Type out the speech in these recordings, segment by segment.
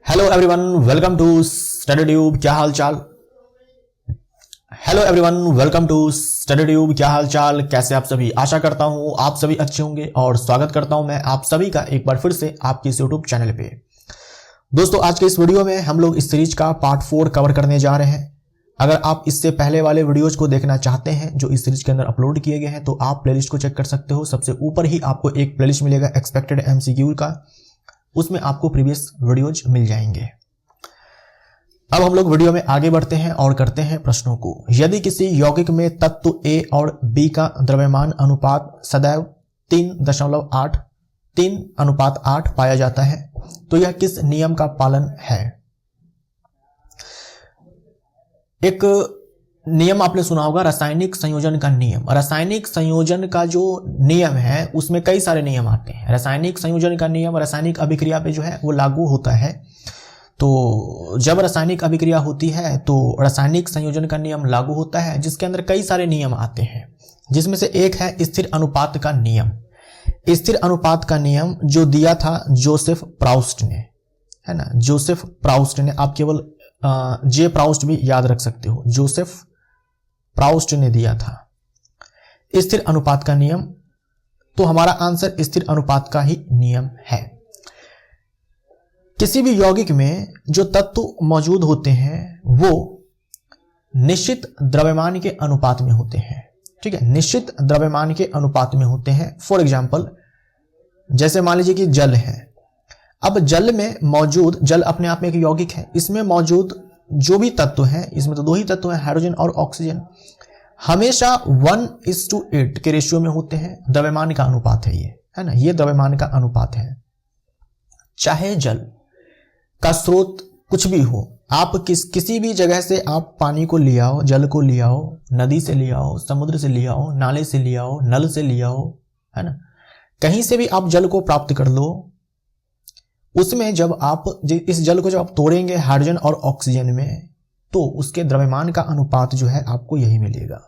Hello everyone, welcome to study tube. क्या हाल चाल? Hello everyone, welcome to study tube. क्या हाल चाल? कैसे आप सभी? आशा करता हूं आप सभी अच्छे होंगे और स्वागत करता हूं मैं आप सभी का एक बार फिर से आपके इस यूट्यूब चैनल पे। दोस्तों, आज के इस वीडियो में हम लोग इस सीरीज का पार्ट 4 कवर करने जा रहे हैं। अगर आप इससे पहले वाले वीडियोज को देखना चाहते हैं जो इस सीरीज के अंदर अपलोड किए गए हैं तो आप प्लेलिस्ट को चेक कर सकते हो। सबसे ऊपर ही आपको एक प्लेलिस्ट मिलेगा एक्सपेक्टेड एमसीक्यू का, उसमें आपको प्रीवियस वीडियोज मिल जाएंगे। अब हम लोग वीडियो में आगे बढ़ते हैं और करते हैं प्रश्नों को। यदि किसी यौगिक में तत्व ए और बी का द्रव्यमान अनुपात सदैव 3:8 पाया जाता है तो यह किस नियम का पालन है? एक नियम आपने सुना होगा, रासायनिक संयोजन का नियम। रासायनिक संयोजन का जो नियम है उसमें कई सारे नियम आते हैं। रासायनिक संयोजन का नियम रासायनिक अभिक्रिया पे जो है वो लागू होता है। तो जब रासायनिक अभिक्रिया होती है तो रासायनिक संयोजन का नियम लागू होता है, जिसके अंदर कई सारे नियम आते हैं, जिसमें से एक है स्थिर अनुपात का नियम। स्थिर अनुपात का नियम जो दिया था जोसेफ प्राउस्ट ने, है ना। जोसेफ प्राउस्ट ने, आप केवल जे प्राउस्ट भी याद रख सकते हो, जोसेफ प्राउस्ट ने दिया था स्थिर अनुपात का नियम। तो हमारा आंसर स्थिर अनुपात का ही नियम है। किसी भी यौगिक में जो तत्व मौजूद होते हैं वो निश्चित द्रव्यमान के अनुपात में होते हैं, ठीक है, निश्चित द्रव्यमान के अनुपात में होते हैं। फॉर एग्जाम्पल, जैसे मान लीजिए कि जल है। अब जल में मौजूद, जल अपने आप में एक यौगिक है, इसमें मौजूद जो भी तत्व है, इसमें तो दो ही तत्व हैं, हाइड्रोजन और ऑक्सीजन, हमेशा 1:8 के रेशियो में होते हैं। द्रव्यमान का अनुपात है ये, है ना, ये द्रव्यमान का अनुपात है। चाहे जल का स्रोत कुछ भी हो, आप किसी भी जगह से आप पानी को ले आओ, जल को ले आओ, नदी से ले आओ, समुद्र से ले आओ, नाले से ले आओ, नल से ले आओ, है ना, कहीं से भी आप जल को प्राप्त कर लो, उसमें जब आप इस जल को जब आप तोड़ेंगे हाइड्रोजन और ऑक्सीजन में तो उसके द्रव्यमान का अनुपात जो है आपको यही मिलेगा।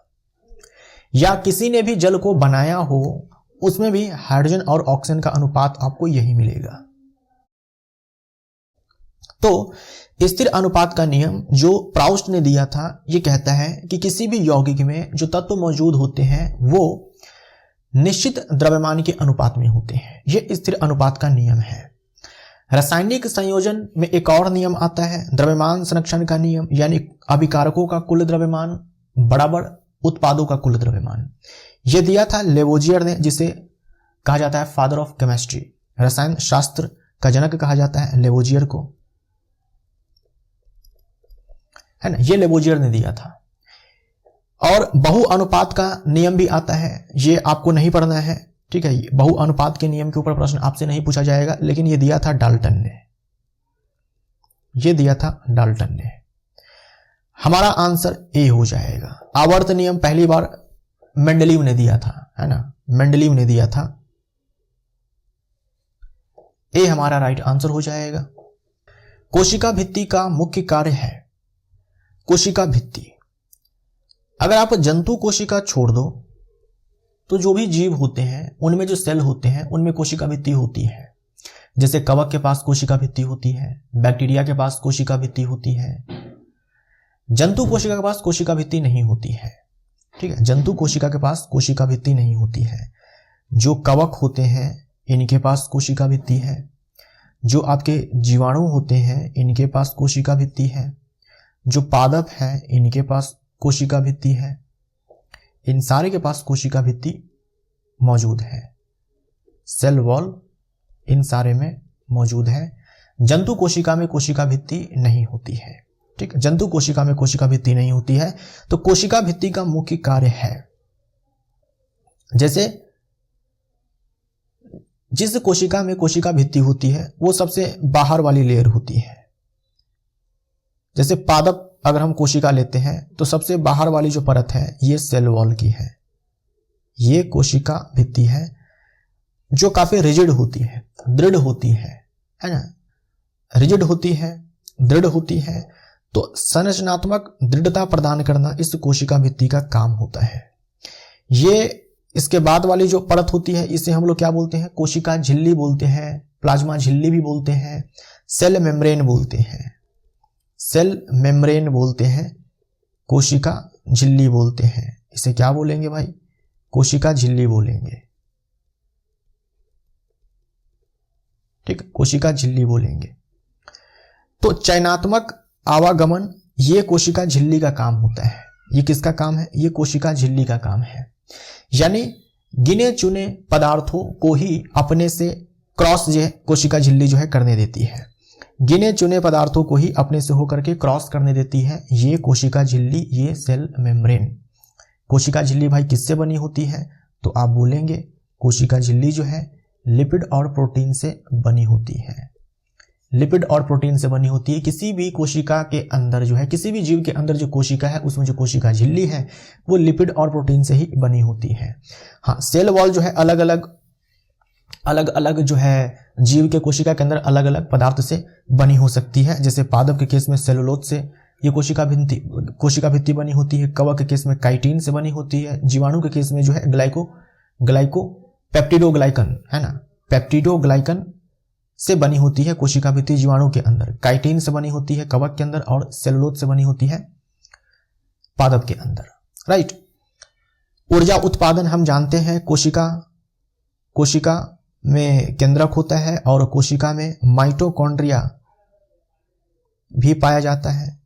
या किसी ने भी जल को बनाया हो उसमें भी हाइड्रोजन और ऑक्सीजन का अनुपात आपको यही मिलेगा। तो स्थिर अनुपात का नियम जो प्राउस्ट ने दिया था ये कहता है कि किसी भी यौगिक में जो तत्व मौजूद होते हैं वो निश्चित द्रव्यमान के अनुपात में होते हैं। ये स्थिर अनुपात का नियम है। रासायनिक संयोजन में एक और नियम आता है द्रव्यमान संरक्षण का नियम, यानी अभिकारकों का कुल द्रव्यमान बराबर उत्पादों का कुल द्रव्यमान। यह दिया था लेवोजियर ने, जिसे कहा जाता है फादर ऑफ केमिस्ट्री, रसायन शास्त्र का जनक कहा जाता है लेवोजियर को, है ना, ये लेवोजियर ने दिया था। और बहु अनुपात का नियम भी आता है, ये आपको नहीं पढ़ना है, ठीक है। बहु अनुपात के नियम के ऊपर प्रश्न आपसे नहीं पूछा जाएगा, लेकिन ये दिया था डाल्टन ने, ये दिया था डाल्टन ने। हमारा आंसर ए हो जाएगा। आवर्त नियम पहली बार मेंडलीव ने दिया था, है ना, मेंडलीव ने दिया था। ए हमारा राइट आंसर हो जाएगा। कोशिका भित्ति का मुख्य कार्य है, कोशिका भित्ति। अगर आप जंतु कोशिका छोड़ दो तो जो भी जीव होते हैं उनमें जो सेल होते हैं उनमें कोशिका भित्ति होती है। जैसे कवक के पास कोशिका भित्ति होती है, बैक्टीरिया के पास कोशिका भित्ति होती है, जंतु कोशिका के पास कोशिका भित्ति नहीं होती है, ठीक है, जंतु कोशिका के पास कोशिका भित्ति नहीं होती है। जो कवक होते हैं इनके पास कोशिका भित्ति है, जो आपके जीवाणु होते हैं इनके पास कोशिका भित्ति है, जो पादप है इनके पास कोशिका भित्ति है, इन सारे के पास कोशिका भित्ति मौजूद है। सेल वॉल इन सारे में मौजूद है। जंतु कोशिका में कोशिका भित्ति नहीं होती है, ठीक है, जंतु कोशिका में कोशिका भित्ति नहीं होती है। तो कोशिका भित्ति का मुख्य कार्य है, जैसे जिस कोशिका में कोशिका भित्ति होती है वो सबसे बाहर वाली लेयर होती है। जैसे पादप अगर हम कोशिका लेते हैं तो सबसे बाहर वाली जो परत है ये सेल वॉल की है, ये कोशिका भित्ति है जो काफी रिजिड होती है, दृढ़ होती है ना, रिजिड होती है, दृढ़ होती है। तो संरचनात्मक दृढ़ता प्रदान करना इस कोशिका भित्ति का काम होता है। ये इसके बाद वाली जो परत होती है इसे हम लोग क्या बोलते हैं? कोशिका झिल्ली बोलते हैं, प्लाज्मा झिल्ली भी बोलते हैं, सेल मेम्ब्रेन बोलते हैं, सेल मेम्ब्रेन बोलते हैं, कोशिका झिल्ली बोलते हैं। इसे क्या बोलेंगे भाई? कोशिका झिल्ली बोलेंगे। ठीक, कोशिका झिल्ली बोलेंगे। तो चयनात्मक आवागमन ये कोशिका झिल्ली का काम होता है। ये किसका काम है? ये कोशिका झिल्ली का काम है। यानी गिने चुने पदार्थों को ही अपने से क्रॉस जो है कोशिका झिल्ली जो है करने देती है। गिने चुने पदार्थों को ही अपने से होकर के क्रॉस करने देती है ये कोशिका झिल्ली, ये सेल मेम्ब्रेन। कोशिका झिल्ली भाई किससे बनी होती है? तो आप बोलेंगे कोशिका झिल्ली जो है लिपिड और प्रोटीन से बनी होती है। लिपिड और प्रोटीन से बनी होती है। किसी भी कोशिका के अंदर जो है, किसी भी जीव के अंदर जो कोशिका है उसमें जो कोशिका झिल्ली है वो लिपिड और प्रोटीन से ही बनी होती है। हाँ, सेल वॉल जो है अलग अलग जो है जीव के कोशिका के अंदर अलग अलग पदार्थ से बनी हो सकती है। जैसे पादप के केस में सेलुलोज से ये कोशिका भित्ति बनी होती है। कवक के केस में काइटिन से बनी होती है। जीवाणु के केस में जो है पेप्टिडोग्लाइकन है ना, पेप्टिडोग्लाइकन से बनी होती है कोशिका भित्ति जीवाणु के अंदर। काइटिन से बनी होती है कवक के अंदर और सेलुलोज से बनी होती है पादप के अंदर। राइट। ऊर्जा उत्पादन हम जानते हैं कोशिका में केंद्रक होता है और कोशिका में माइटोकॉन्ड्रिया भी पाया जाता है।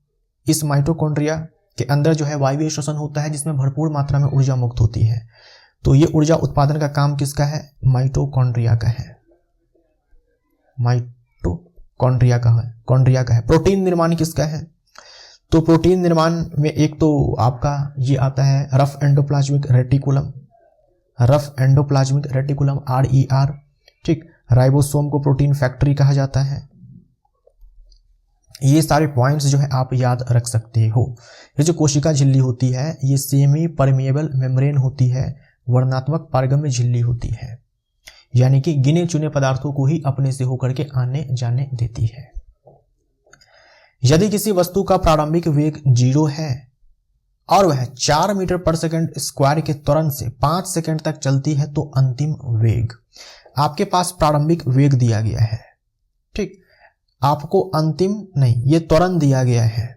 इस माइटोकॉन्ड्रिया के अंदर जो है वायवीय श्वसन होता है जिसमें भरपूर मात्रा में ऊर्जा मुक्त होती है। तो ये ऊर्जा उत्पादन का काम किसका है? माइटोकॉन्ड्रिया का है, माइटोकॉन्ड्रिया का है। प्रोटीन निर्माण किसका है? तो प्रोटीन निर्माण में एक तो आपका ये आता है रफ एंडोप्लाज्मिक रेटिकुलम RER। ठीक, राइबोसोम को प्रोटीन फैक्ट्री कहा जाता है। ये सारे पॉइंट्स जो है आप याद रख सकते हो। ये जो कोशिका झिल्ली होती है ये सेमी परमिएबल मेम्ब्रेन होती है, वर्णात्मक पारगम्य झिल्ली होती है। यानी कि गिने चुने पदार्थों को ही अपने से होकर के आने जाने देती है। यदि किसी वस्तु का प्रारंभिक वेग 0 है और वह 4 मीटर पर सेकंड स्क्वायर के त्वरण से 5 सेकंड तक चलती है तो अंतिम वेग, आपके पास प्रारंभिक वेग दिया गया है। ठीक, आपको अंतिम नहीं, ये त्वरण दिया गया है,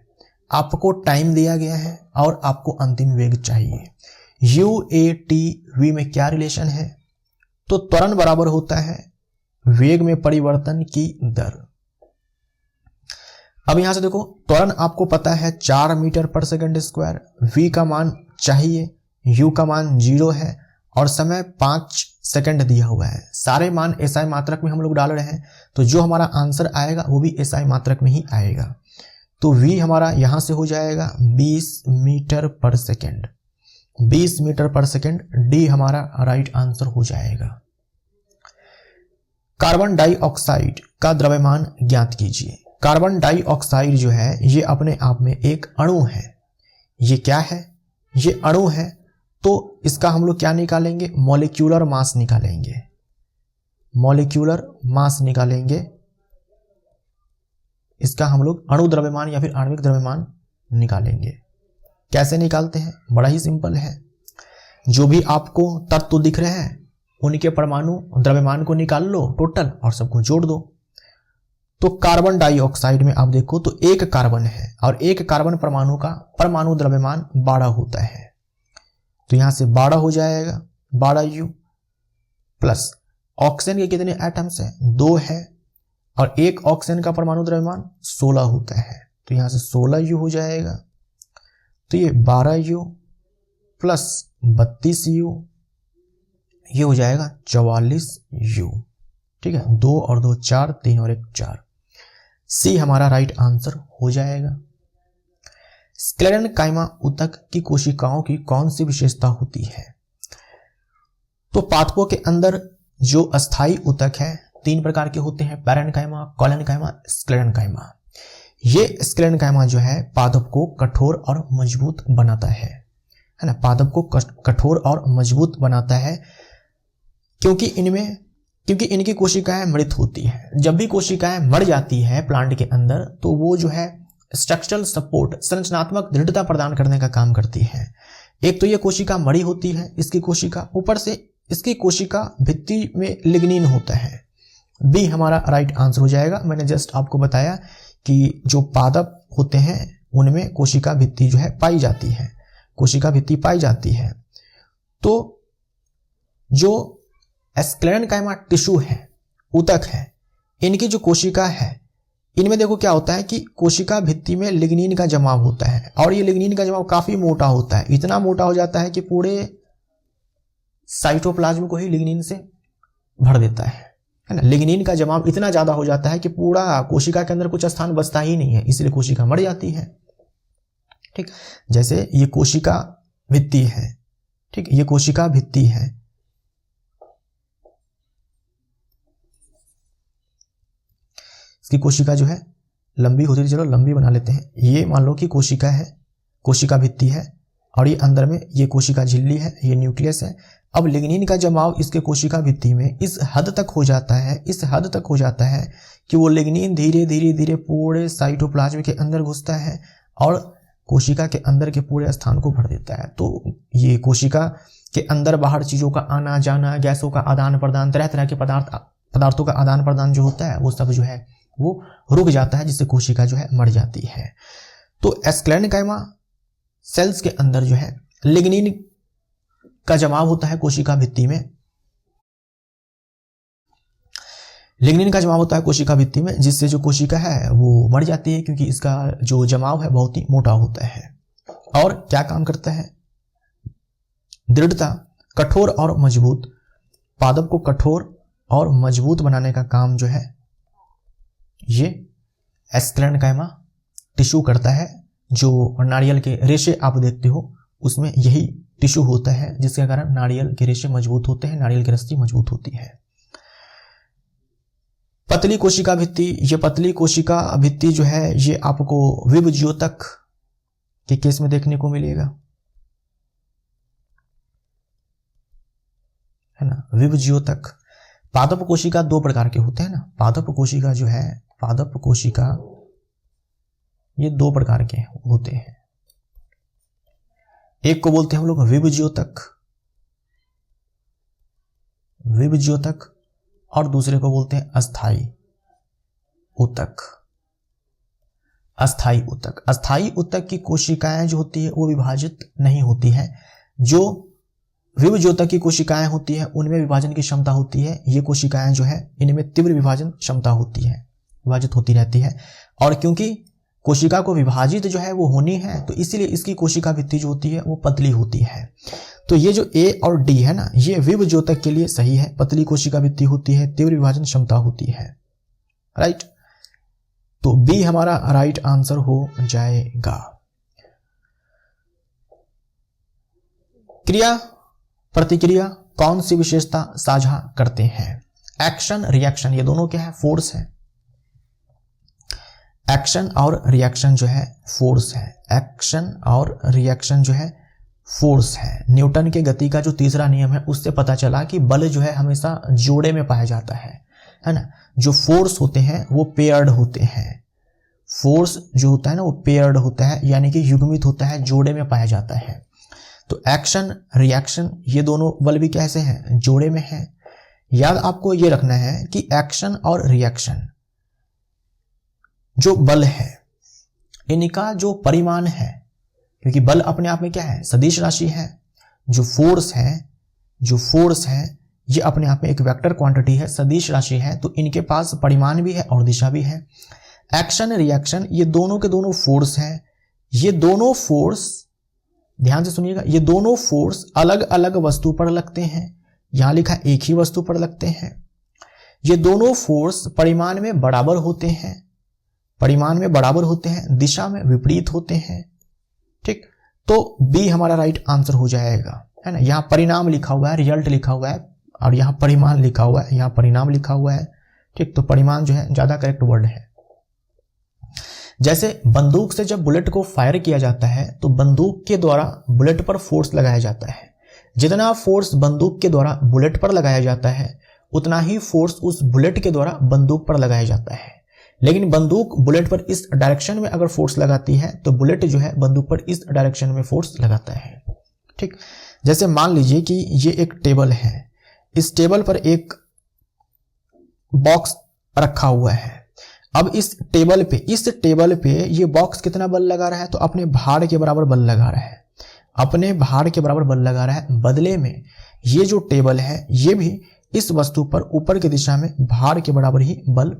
आपको टाइम दिया गया है और आपको अंतिम वेग चाहिए। UAT-V में क्या रिलेशन है? तो त्वरण बराबर होता है वेग में परिवर्तन की दर। अब यहां से देखो, त्वरण आपको पता है 4 मीटर पर सेकंड स्क्वायर, V का मान चाहिए, U का मान 0 है और समय 5 सेकंड दिया हुआ है। सारे मान SI मात्रक में हम लोग डाल रहे हैं तो जो हमारा आंसर आएगा वो भी SI मात्रक में ही आएगा। तो V हमारा यहां से हो जाएगा 20 मीटर पर सेकंड, 20 मीटर पर सेकंड। D हमारा राइट आंसर हो जाएगा। कार्बन डाइऑक्साइड का द्रव्यमान ज्ञात कीजिए। कार्बन डाइऑक्साइड जो है ये अपने आप में एक अणु है। ये क्या है? ये अणु है। तो इसका हम लोग क्या निकालेंगे? मॉलिक्यूलर मास निकालेंगे। मॉलिक्यूलर मास निकालेंगे। इसका हम लोग अणु द्रव्यमान या फिर आणविक द्रव्यमान निकालेंगे। कैसे निकालते हैं? बड़ा ही सिंपल है। जो भी आपको तत्व दिख रहे हैं उनके परमाणु द्रव्यमान को निकाल लो टोटल और सबको जोड़ दो। तो कार्बन डाइऑक्साइड में आप देखो तो एक कार्बन है और एक कार्बन परमाणु का परमाणु द्रव्यमान 12 होता है। तो यहां से 12 हो जाएगा, 12U प्लस ऑक्सीजन के कितने एटम्स हैं? 2 है और एक ऑक्सीजन का परमाणु द्रव्यमान 16 होता है। तो यहां से 16U हो जाएगा। तो ये 12U प्लस 32U, ये हो जाएगा 44U। ठीक है, 2 और 2 4, 3 और 1 4। C हमारा राइट आंसर हो जाएगा। स्क्लेरेनकाइमा ऊतक की कोशिकाओं की कौन सी विशेषता होती है? तो पादपों के अंदर जो अस्थायी ऊतक है 3 प्रकार के होते हैं, पैरेन्काइमा, कोलेनकाइमा, स्क्लेरेनकाइमा। ये स्क्लेरेनकाइमा जो है पादप को कठोर और मजबूत बनाता है ना, पादप को कठोर और मजबूत बनाता है क्योंकि इनकी कोशिकाएं मृत होती है। जब भी कोशिकाएं मर जाती है प्लांट के अंदर तो वो जो है स्ट्रक्चरल सपोर्ट, संरचनात्मक दृढ़ता प्रदान करने का काम करती है। एक तो ये कोशिका मरी होती है, इसकी कोशिका ऊपर से इसकी कोशिका भित्ति में लिग्निन होता है बी हमारा राइट आंसर हो जाएगा। मैंने जस्ट आपको बताया कि जो पादप होते हैं उनमें कोशिका भित्ति जो है पाई जाती है, कोशिका भित्ति पाई जाती है। तो जो स्क्लेरेन्काइमा टिश्यू है, ऊतक है, इनकी जो कोशिका है, इनमें देखो क्या होता है कि कोशिका भित्ति में लिग्निन का जमाव होता है और ये लिग्निन का जमाव काफी मोटा होता है, इतना मोटा हो जाता है कि पूरे साइटोप्लाज्म को ही लिग्निन से भर देता है ना। लिग्निन का जमाव इतना ज्यादा हो जाता है कि पूरा कोशिका के अंदर कुछ स्थान बचता ही नहीं है, इसलिए कोशिका मर जाती है। ठीक, जैसे ये कोशिका भित्ति है, ठीक, ये कोशिका भित्ति है, इसकी कोशिका जो है लंबी होती है, चलो लंबी बना लेते हैं। ये मान लो कि कोशिका है, कोशिका भित्ति है और ये अंदर में ये कोशिका झिल्ली है, ये न्यूक्लियस है। अब लिग्निन का जमाव इसके कोशिका भित्ति में इस हद तक हो जाता है, इस हद तक हो जाता है कि वो लिग्निन धीरे धीरे धीरे पूरे साइटोप्लाज्म के अंदर घुसता है और कोशिका के अंदर के पूरे स्थान को भर देता है। तो ये कोशिका के अंदर बाहर चीजों का आना जाना, गैसों का आदान प्रदान, तरह तरह के पदार्थों का आदान प्रदान जो होता है वो सब जो है वो रुक जाता है, जिससे कोशिका जो है मर जाती है। तो स्क्लेरेन्काइमा सेल्स के अंदर जो है लिग्निन का जमाव होता है कोशिका भित्ति में, लिग्निन का जमाव होता है कोशिका भित्ति में, जिससे जो कोशिका है वो मर जाती है, क्योंकि इसका जो जमाव है बहुत ही मोटा होता है। और क्या काम करता है? दृढ़ता, कठोर और मजबूत, पादप को कठोर और मजबूत बनाने का काम जो है ये स्क्लेरेन्काइमा टिश्यू करता है। जो नारियल के रेशे आप देखते हो उसमें यही टिश्यू होता है, जिसके कारण नारियल के रेशे मजबूत होते हैं, नारियल की रस्सी मजबूत होती है। पतली कोशिका भित्ति, ये पतली कोशिका भित्ति जो है ये आपको विभज्योतक के केस में देखने को मिलेगा, है ना। विभज्योतक, पादप कोशिका दो प्रकार के होते हैं ना, पादप कोशिका जो है, पादप कोशिका ये दो प्रकार के होते हैं। एक को बोलते हैं हम लोग विभज्योतक, विभज्योतक, और दूसरे को बोलते हैं अस्थाई ऊतक, अस्थाई ऊतक। अस्थाई ऊतक की कोशिकाएं जो होती है वो विभाजित नहीं होती है। जो विभज्योतक की कोशिकाएं होती है उनमें विभाजन की क्षमता होती है। ये कोशिकाएं जो है इनमें तीव्र विभाजन क्षमता होती है, विभाजित होती रहती है। और क्योंकि कोशिका को विभाजित जो है वो होनी है, तो इसीलिए इसकी कोशिका भित्ति जो होती है वो पतली होती है। तो ये जो ए और डी है ना, ये विभज्योतक के लिए सही है। पतली कोशिका भित्ति होती है, तीव्र विभाजन क्षमता होती है, राइट। तो बी हमारा राइट आंसर हो जाएगा। क्रिया प्रतिक्रिया कौन सी विशेषता साझा करते हैं? एक्शन रिएक्शन, ये दोनों क्या है? फोर्स है। एक्शन और रिएक्शन जो है फोर्स है, एक्शन और रिएक्शन जो है फोर्स है। न्यूटन के गति का जो तीसरा नियम है उससे पता चला कि बल जो है हमेशा जोड़े में पाया जाता है ना। जो फोर्स होते हैं वो पेयर्ड होते हैं, फोर्स जो होता है ना वो पेयर्ड होता है, यानी कि युग्मित होता है, जोड़े में पाया जाता है। तो एक्शन रिएक्शन ये दोनों बल भी कैसे हैं? जोड़े में है। याद आपको ये रखना है कि एक्शन और रिएक्शन जो बल है इनका जो परिमाण है, क्योंकि बल अपने आप में क्या है? सदिश राशि है। जो फोर्स है, जो फोर्स है ये अपने आप में एक वेक्टर क्वांटिटी है, सदिश राशि है, तो इनके पास परिमाण भी है और दिशा भी है। एक्शन रिएक्शन ये दोनों के दोनों फोर्स हैं। ये दोनों फोर्स, ध्यान से सुनिएगा, ये दोनों फोर्स अलग अलग वस्तु पर लगते हैं। यहां लिखा एक ही वस्तु पर लगते हैं। ये दोनों फोर्स परिमाण में बराबर होते हैं, परिमाण में बराबर होते हैं, दिशा में विपरीत होते हैं, ठीक। तो बी हमारा राइट आंसर हो जाएगा, है ना। यहां परिणाम लिखा हुआ है, रिजल्ट लिखा हुआ है, और यहां परिमाण लिखा हुआ है, यहां परिणाम लिखा हुआ है, ठीक। तो परिमाण जो है ज्यादा करेक्ट वर्ड है। जैसे बंदूक से जब बुलेट को फायर किया जाता है तो बंदूक के द्वारा बुलेट पर फोर्स लगाया जाता है। जितना फोर्स बंदूक के द्वारा बुलेट पर लगाया जाता है उतना ही फोर्स उस बुलेट के द्वारा बंदूक पर लगाया जाता है। लेकिन बंदूक बुलेट पर इस डायरेक्शन में अगर फोर्स लगाती है तो बुलेट जो है बंदूक पर इस डायरेक्शन में फोर्स लगाता है, ठीक। जैसे मान लीजिए कि ये एक टेबल है, इस टेबल पर एक बॉक्स रखा हुआ है। अब इस टेबल पे ये बॉक्स कितना बल लगा रहा है, तो अपने भार के बराबर बल लगा रहा है, अपने भार के बराबर बल लगा रहा है। बदले में ये जो टेबल है ये भी इस वस्तु पर ऊपर की दिशा में भार के बराबर ही बल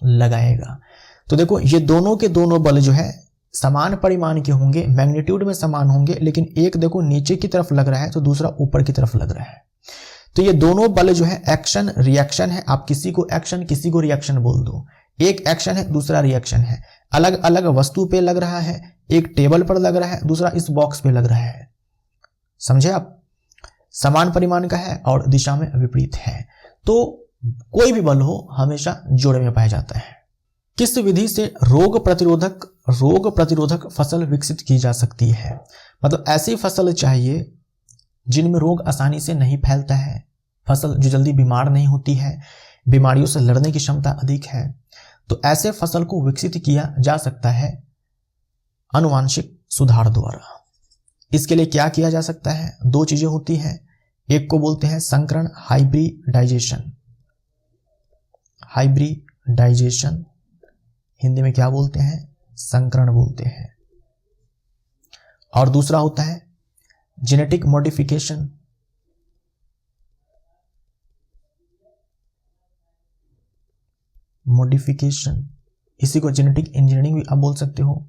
लगाएगा। तो देखो ये दोनों के दोनों बल जो है समान परिमाण के होंगे, मैग्नीट्यूड में समान होंगे, लेकिन एक देखो नीचे की तरफ लग रहा है तो दूसरा ऊपर की तरफ लग रहा है। तो ये दोनों बल जो है एक्शन रिएक्शन है। आप किसी को एक्शन किसी को रिएक्शन बोल दो। एक एक्शन है दूसरा रिएक्शन है, अलग अलग वस्तु पे लग रहा है, एक टेबल पर लग रहा है दूसरा इस बॉक्स पे लग रहा है। समझे आप? समान परिमाण का है और दिशा में विपरीत है। तो कोई भी बल हो हमेशा जोड़े में पाया जाता है। किस विधि से रोग प्रतिरोधक फसल विकसित की जा सकती है? मतलब ऐसी फसल चाहिए जिनमें रोग आसानी से नहीं फैलता है, फसल जो जल्दी बीमार नहीं होती है, बीमारियों से लड़ने की क्षमता अधिक है। तो ऐसे फसल को विकसित किया जा सकता है आनुवांशिक सुधार द्वारा। इसके लिए क्या किया जा सकता है? दो चीजें होती हैं, एक को बोलते हैं संकरण, हाइब्रिडाइजेशन, हिंदी में क्या बोलते हैं? संकरण बोलते हैं। और दूसरा होता है जेनेटिक मॉडिफिकेशन, इसी को जेनेटिक इंजीनियरिंग भी आप बोल सकते हो।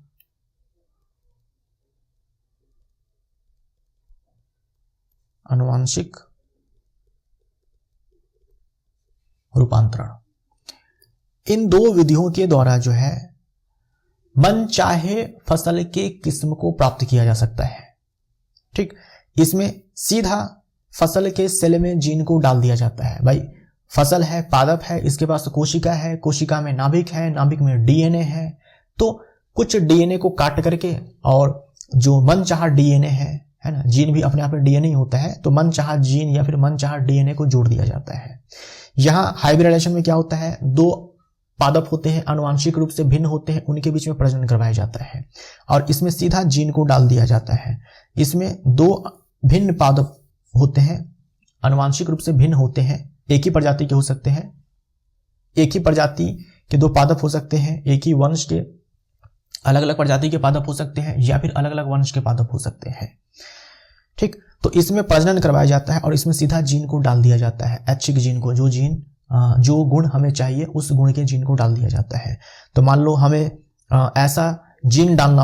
आनुवांशिक रूपांतरण। इन दो विधियों के द्वारा जो है मनचाहे फसल के किस्म को प्राप्त किया जा सकता है। ठीक, इसमें सीधा फसल के सेल में जीन को डाल दिया जाता है। भाई फसल है, पादप है, इसके पास कोशिका है, कोशिका में नाभिक है, नाभिक में डीएनए है। तो कुछ डीएनए को काट करके और जो मनचाहा डीएनए है ना, जीन भी अपने आप में डीएनए ही होता है, तो मनचाहा जीन या फिर मनचाहा डीएनए को जोड़ दिया जाता है। यहाँ हाइब्रिडाइजेशन में क्या होता है? दो पादप होते हैं, आनुवांशिक रूप से भिन्न होते हैं, उनके बीच में प्रजनन करवाया जाता है और इसमें सीधा जीन को डाल दिया जाता है। इसमें दो भिन्न पादप होते हैं, आनुवांशिक रूप से भिन्न होते हैं, एक ही प्रजाति के हो सकते हैं, एक ही प्रजाति के दो पादप हो सकते हैं, एक ही वंश के अलग अलग प्रजाति के पादप हो सकते हैं, या फिर अलग अलग वंश के पादप हो सकते हैं। ठीक, तो इसमें प्रजनन करवाया जाता है और इसमें सीधा जीन को डाल दिया जाता है, ऐच्छिक जीन को, जो गुण हमें चाहिए उस गुण के जीन को डाल दिया जाता है। तो मान लो हमें ऐसा जीन डालना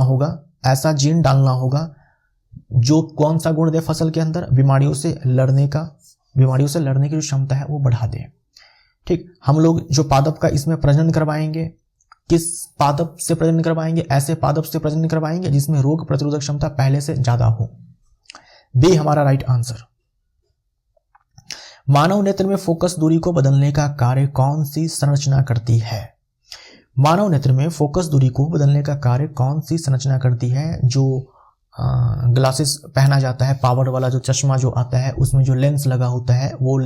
होगा जो कौन सा गुण दे फसल के अंदर? बीमारियों से लड़ने की जो क्षमता है वो बढ़ा दे। ठीक, हम लोग जो पादप का इसमें प्रजनन करवाएंगे, किस पादप से प्रजनन करवाएंगे? ऐसे पादप से प्रजनन करवाएंगे जिसमें रोग प्रतिरोधक क्षमता पहले से ज्यादा हो। बी हमारा राइट आंसर। मानव नेत्र में फोकस दूरी को बदलने का कार्य कौन सी संरचना करती है? मानव नेत्र में फोकस दूरी को बदलने का कार्य कौन सी संरचना करती है? जो ग्लासेस पहना जाता है, पावर वाला जो चश्मा जो आता है, उसमें जो लेंस लगा होता है, वो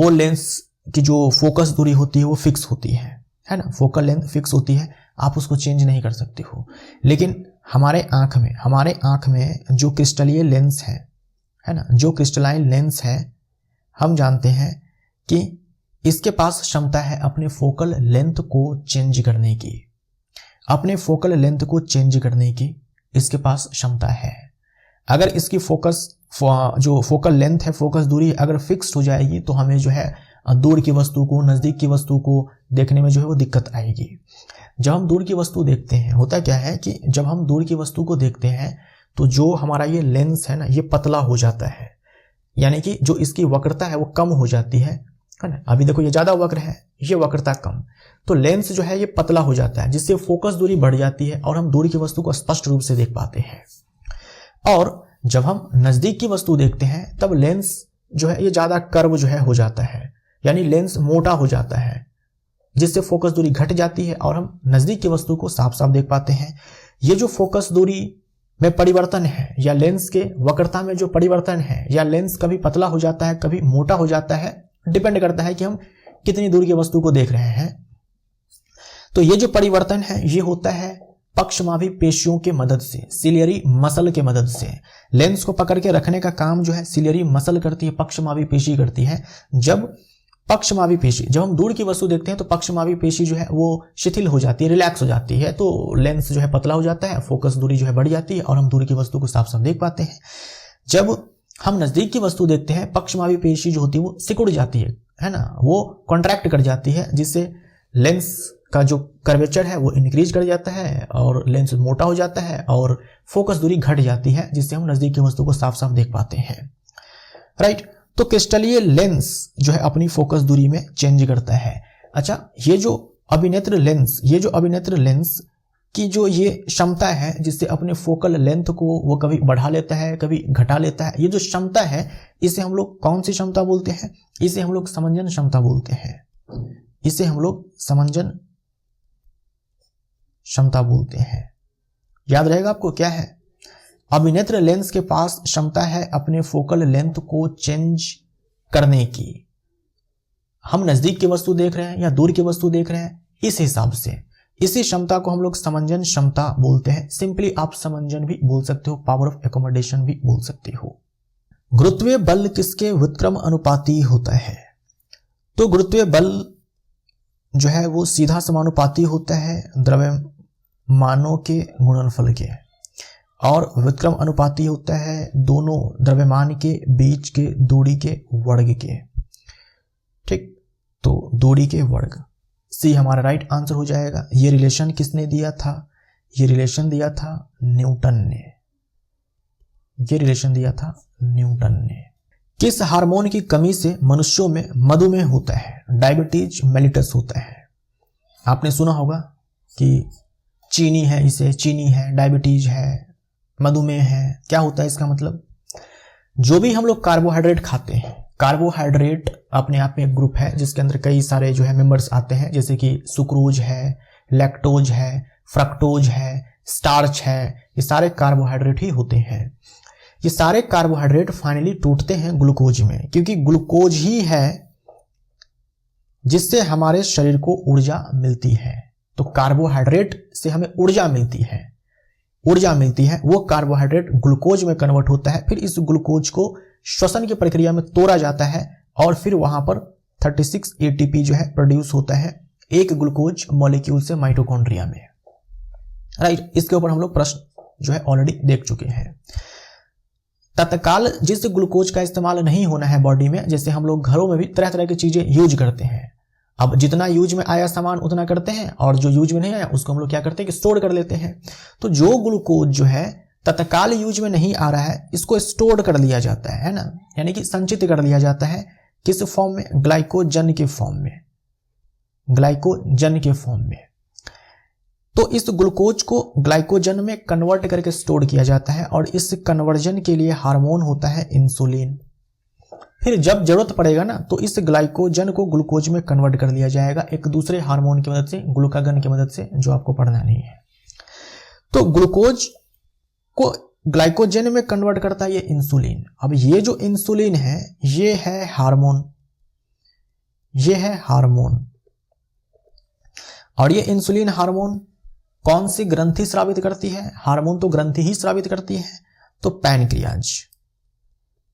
लेंस की जो फोकस दूरी होती है वो फिक्स होती है ना, फोकल लेंथ फिक्स होती है, आप उसको चेंज नहीं कर सकते हो। लेकिन हमारे आंख में जो क्रिस्टलीय लेंस है ना, जो क्रिस्टलाइन लेंस है, हम जानते हैं कि इसके पास क्षमता है अपने फोकल लेंथ को चेंज करने की, इसके पास क्षमता है। अगर इसकी जो फोकल लेंथ है, फोकस दूरी अगर फिक्स हो जाएगी तो हमें जो है दूर की वस्तु को, नजदीक की वस्तु को देखने में जो है वो दिक्कत आएगी। जब हम दूर की वस्तु देखते हैं, होता क्या है कि जब हम दूर की वस्तु को देखते हैं तो जो हमारा ये लेंस है ना, ये पतला हो जाता है, यानी कि जो इसकी वक्रता है वो कम हो जाती है ना। अभी देखो ये ज्यादा वक्र है, ये वक्रता कम, तो लेंस जो है ये पतला हो जाता है, जिससे फोकस दूरी बढ़ जाती है और हम दूर की वस्तु को स्पष्ट रूप से देख पाते हैं। और जब हम नजदीक की वस्तु देखते हैं तब लेंस जो है ये ज्यादा कर्व जो है हो जाता है, यानी लेंस मोटा हो जाता है, जिससे फोकस दूरी घट जाती है और हम नजदीक की वस्तु को साफ साफ देख पाते हैं। ये जो फोकस दूरी में परिवर्तन है या लेंस के वक्रता में जो परिवर्तन है, या लेंस कभी पतला हो जाता है कभी मोटा हो जाता है, डिपेंड करता है कि हम कितनी दूर की वस्तु को देख रहे हैं। तो ये जो परिवर्तन है ये होता है पक्षमाभी पेशियों के मदद से, सिलियरी मसल के मदद से। लेंस को पकड़ के रखने का काम जो है सिलियरी मसल करती है, पक्षमाभी पेशी करती है। जब पक्षमावी पेशी, जब हम दूर की वस्तु देखते हैं तो पक्षमावी पेशी जो है वो शिथिल हो जाती है, रिलैक्स हो जाती है, तो लेंस जो है पतला हो जाता है, फोकस दूरी जो है बढ़ जाती है और हम दूर की वस्तु को साफ साफ देख पाते हैं। जब हम नजदीक की वस्तु देखते हैं, पक्षमावी पेशी जो होती है वो सिकुड़ जाती है ना, वो कॉन्ट्रैक्ट कर जाती है, जिससे लेंस का जो कर्वेचर है वो इंक्रीज कर जाता है और लेंस मोटा हो जाता है और फोकस दूरी घट जाती है, जिससे हम नजदीक की वस्तु को साफ साफ देख पाते हैं। राइट, तो क्रिस्टलीय लेंस जो है अपनी फोकस दूरी में चेंज करता है। अच्छा, ये जो अभिनेत्र लेंस की जो ये क्षमता है जिससे अपने फोकल लेंथ को वो कभी बढ़ा लेता है कभी घटा लेता है, ये जो क्षमता है इसे हम लोग कौन सी क्षमता बोलते हैं? इसे हम लोग समंजन क्षमता बोलते हैं। इसे हम लोग समंजन क्षमता बोलते हैं। याद रहेगा आपको क्या है? अभिनेत्र लेंस के पास क्षमता है अपने फोकल लेंथ को चेंज करने की। हम नजदीक की वस्तु देख रहे हैं या दूर की वस्तु देख रहे हैं, इस हिसाब से इसी क्षमता को हम लोग समंजन क्षमता बोलते हैं। सिंपली आप समंजन भी बोल सकते हो, पावर ऑफ एकोमोडेशन भी बोल सकते हो। गुरुत्वीय बल किसके व्युत्क्रम अनुपाती होता है? तो गुरुत्वीय बल जो है वो सीधा समानुपाती होता है द्रव्यमानों के गुणनफल के, और व्युत्क्रम अनुपाती होता है दोनों द्रव्यमान के बीच के दूरी के वर्ग के। ठीक, तो दूरी के वर्ग, सी हमारा राइट आंसर हो जाएगा। ये रिलेशन किसने दिया था? ये रिलेशन दिया था न्यूटन ने। ये रिलेशन दिया था न्यूटन ने। किस हार्मोन की कमी से मनुष्यों में मधुमेह होता है? डायबिटीज मेलिटस होता है। आपने सुना होगा कि चीनी है, इसे चीनी है, डायबिटीज है, मधुमेह है। क्या होता है इसका मतलब? जो भी हम लोग कार्बोहाइड्रेट खाते हैं, कार्बोहाइड्रेट अपने आप में एक ग्रुप है जिसके अंदर कई सारे जो है मेंबर्स आते हैं, जैसे कि सुक्रोज है, लैक्टोज है, फ्रक्टोज है, स्टार्च है, ये सारे कार्बोहाइड्रेट ही होते हैं। ये सारे कार्बोहाइड्रेट फाइनली टूटते हैं ग्लूकोज में, क्योंकि ग्लूकोज ही है जिससे हमारे शरीर को ऊर्जा मिलती है। तो कार्बोहाइड्रेट से हमें ऊर्जा मिलती है, वो कार्बोहाइड्रेट ग्लूकोज में कन्वर्ट होता है, फिर इस ग्लूकोज को श्वसन की प्रक्रिया में तोड़ा जाता है और फिर वहां पर 36 ATP जो है प्रोड्यूस होता है एक ग्लूकोज मॉलिक्यूल से माइटोकॉन्ड्रिया में। राइट, इसके ऊपर हम लोग प्रश्न जो है ऑलरेडी देख चुके हैं। तत्काल जिस ग्लूकोज का इस्तेमाल नहीं होना है बॉडी में, जैसे हम लोग घरों में भी तरह तरह की चीजें यूज करते हैं, अब जितना यूज में आया सामान उतना करते हैं और जो यूज में नहीं आया उसको हम लोग क्या करते हैं कि स्टोर कर लेते हैं। तो जो ग्लूकोज जो है तत्काल यूज में नहीं आ रहा है, इसको स्टोर कर लिया जाता है ना, यानी कि संचित कर लिया जाता है। किस फॉर्म में? ग्लाइकोजन के फॉर्म में, ग्लाइकोजन के फॉर्म में। तो इस ग्लूकोज को ग्लाइकोजन में कन्वर्ट करके स्टोर किया जाता है और इस कन्वर्जन के लिए हार्मोन होता है इंसुलिन। फिर जब जरूरत पड़ेगा ना तो इस ग्लाइकोजन को ग्लूकोज में कन्वर्ट कर लिया जाएगा एक दूसरे हार्मोन की मदद से, ग्लूकागन की मदद से, जो आपको पढ़ना नहीं है। तो ग्लूकोज को ग्लाइकोजन में कन्वर्ट करता है ये इंसुलिन। अब ये जो इंसुलिन है ये है हार्मोन, और ये इंसुलिन हार्मोन कौन सी ग्रंथि स्रावित करती है? हार्मोन तो ग्रंथि ही स्रावित करती है। तो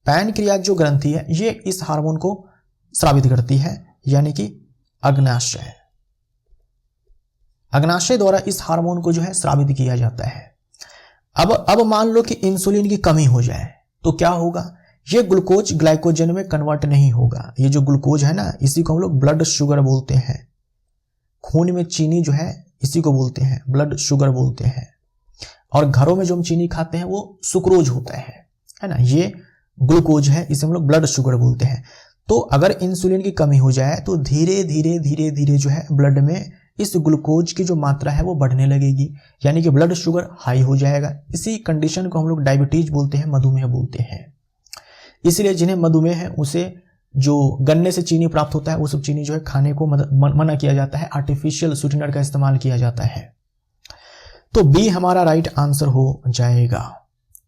पैनक्रियाज जो ग्रंथि है ये इस हार्मोन को स्रावित करती है, यानी कि अग्नाशय द्वारा इस हार्मोन को जो है स्रावित किया जाता है। अब मान लो कि इंसुलिन की कमी हो जाए तो क्या होगा? ये ग्लूकोज ग्लाइकोजन में कन्वर्ट नहीं होगा। ये जो ग्लूकोज है ना, इसी को हम लोग ब्लड शुगर बोलते हैं। खून में चीनी जो है इसी को बोलते हैं ब्लड शुगर बोलते हैं। और घरों में जो हम चीनी खाते हैं वो सुक्रोज होता है ना, ये ग्लूकोज है, इसे हम लोग ब्लड शुगर बोलते हैं। तो अगर इंसुलिन की कमी हो जाए तो धीरे धीरे जो है ब्लड में इस ग्लूकोज की जो मात्रा है वो बढ़ने लगेगी, यानी कि ब्लड शुगर हाई हो जाएगा। इसी कंडीशन को हम लोग डायबिटीज बोलते हैं, मधुमेह बोलते हैं। इसलिए जिन्हें मधुमेह है उसे जो गन्ने से चीनी प्राप्त होता है वो सब चीनी जो है खाने को मना किया जाता है, आर्टिफिशियल स्वीटनर का इस्तेमाल किया जाता है। तो बी हमारा राइट आंसर हो जाएगा,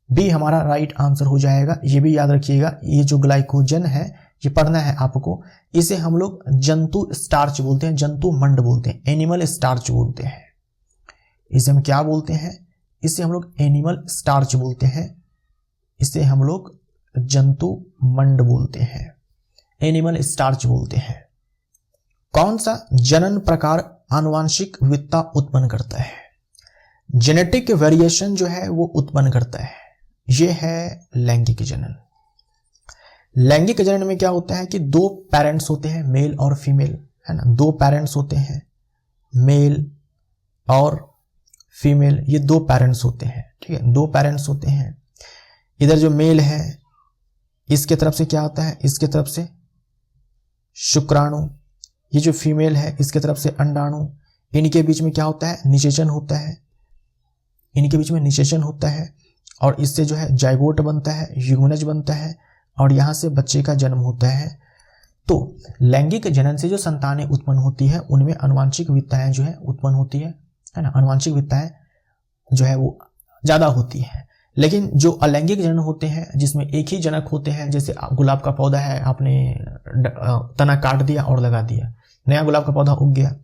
बी हमारा राइट आंसर हो जाएगा। ये भी याद रखिएगा, ये जो ग्लाइकोजन है ये पढ़ना है आपको। इसे हम लोग जंतु स्टार्च बोलते हैं, जंतु मंड बोलते हैं, एनिमल स्टार्च बोलते हैं। इसे हम क्या बोलते हैं? इसे हम लोग एनिमल स्टार्च बोलते हैं, इसे हम लोग जंतु मंड बोलते हैं, एनिमल स्टार्च बोलते हैं। कौन सा जनन प्रकार आनुवांशिक विविधता उत्पन्न करता है? जेनेटिक वेरिएशन जो है वो उत्पन्न करता है, ये है लैंगिक जनन। लैंगिक जनन में क्या होता है कि दो पेरेंट्स होते हैं, मेल और फीमेल, है ना। दो पेरेंट्स होते हैं, मेल और फीमेल, ये दो पेरेंट्स होते हैं, ठीक है। दो पेरेंट्स होते हैं। इधर जो मेल है इसके तरफ से क्या आता है, इसके तरफ से शुक्राणु, ये जो फीमेल है इसके तरफ से अंडाणु। इनके बीच में क्या होता है, निषेचन होता है, इनके बीच में निषेचन होता है और इससे जो है जाइगोट बनता है, युग्मनज बनता है और यहाँ से बच्चे का जन्म होता है। तो लैंगिक जनन से जो संतानें उत्पन्न होती है उनमें आनुवांशिक विविधताएं जो है उत्पन्न होती है ना। आनुवांशिक विविधताएं जो है वो ज़्यादा होती है। लेकिन जो अलैंगिक जनन होते हैं जिसमें एक ही जनक होते हैं, जैसे गुलाब का पौधा है, आपने तना काट दिया और लगा दिया, नया गुलाब का पौधा उग गया।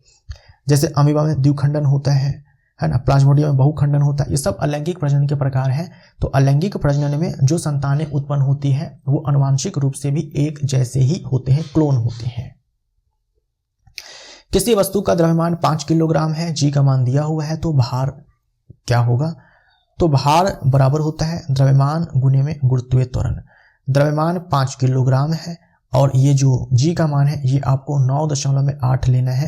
जैसे अमीबा में द्विखंडन होता है ना, प्लाज्मोडियम में बहुखंडन होता है। ये सब अलैंगिक प्रजनन के प्रकार हैं। तो अलैंगिक प्रजनन में जो संतानें उत्पन्न होती हैं वो आनुवांशिक रूप से भी एक जैसे ही होते हैं, क्लोन होते हैं। किसी वस्तु का द्रव्यमान 5 किलोग्राम है, जी का मान दिया हुआ है, तो भार क्या होगा? तो भार बराबर होता है द्रव्यमान गुने में गुरुत्वीय त्वरण। द्रव्यमान 5 किलोग्राम है और ये जो जी का मान है ये आपको 9.8 लेना है,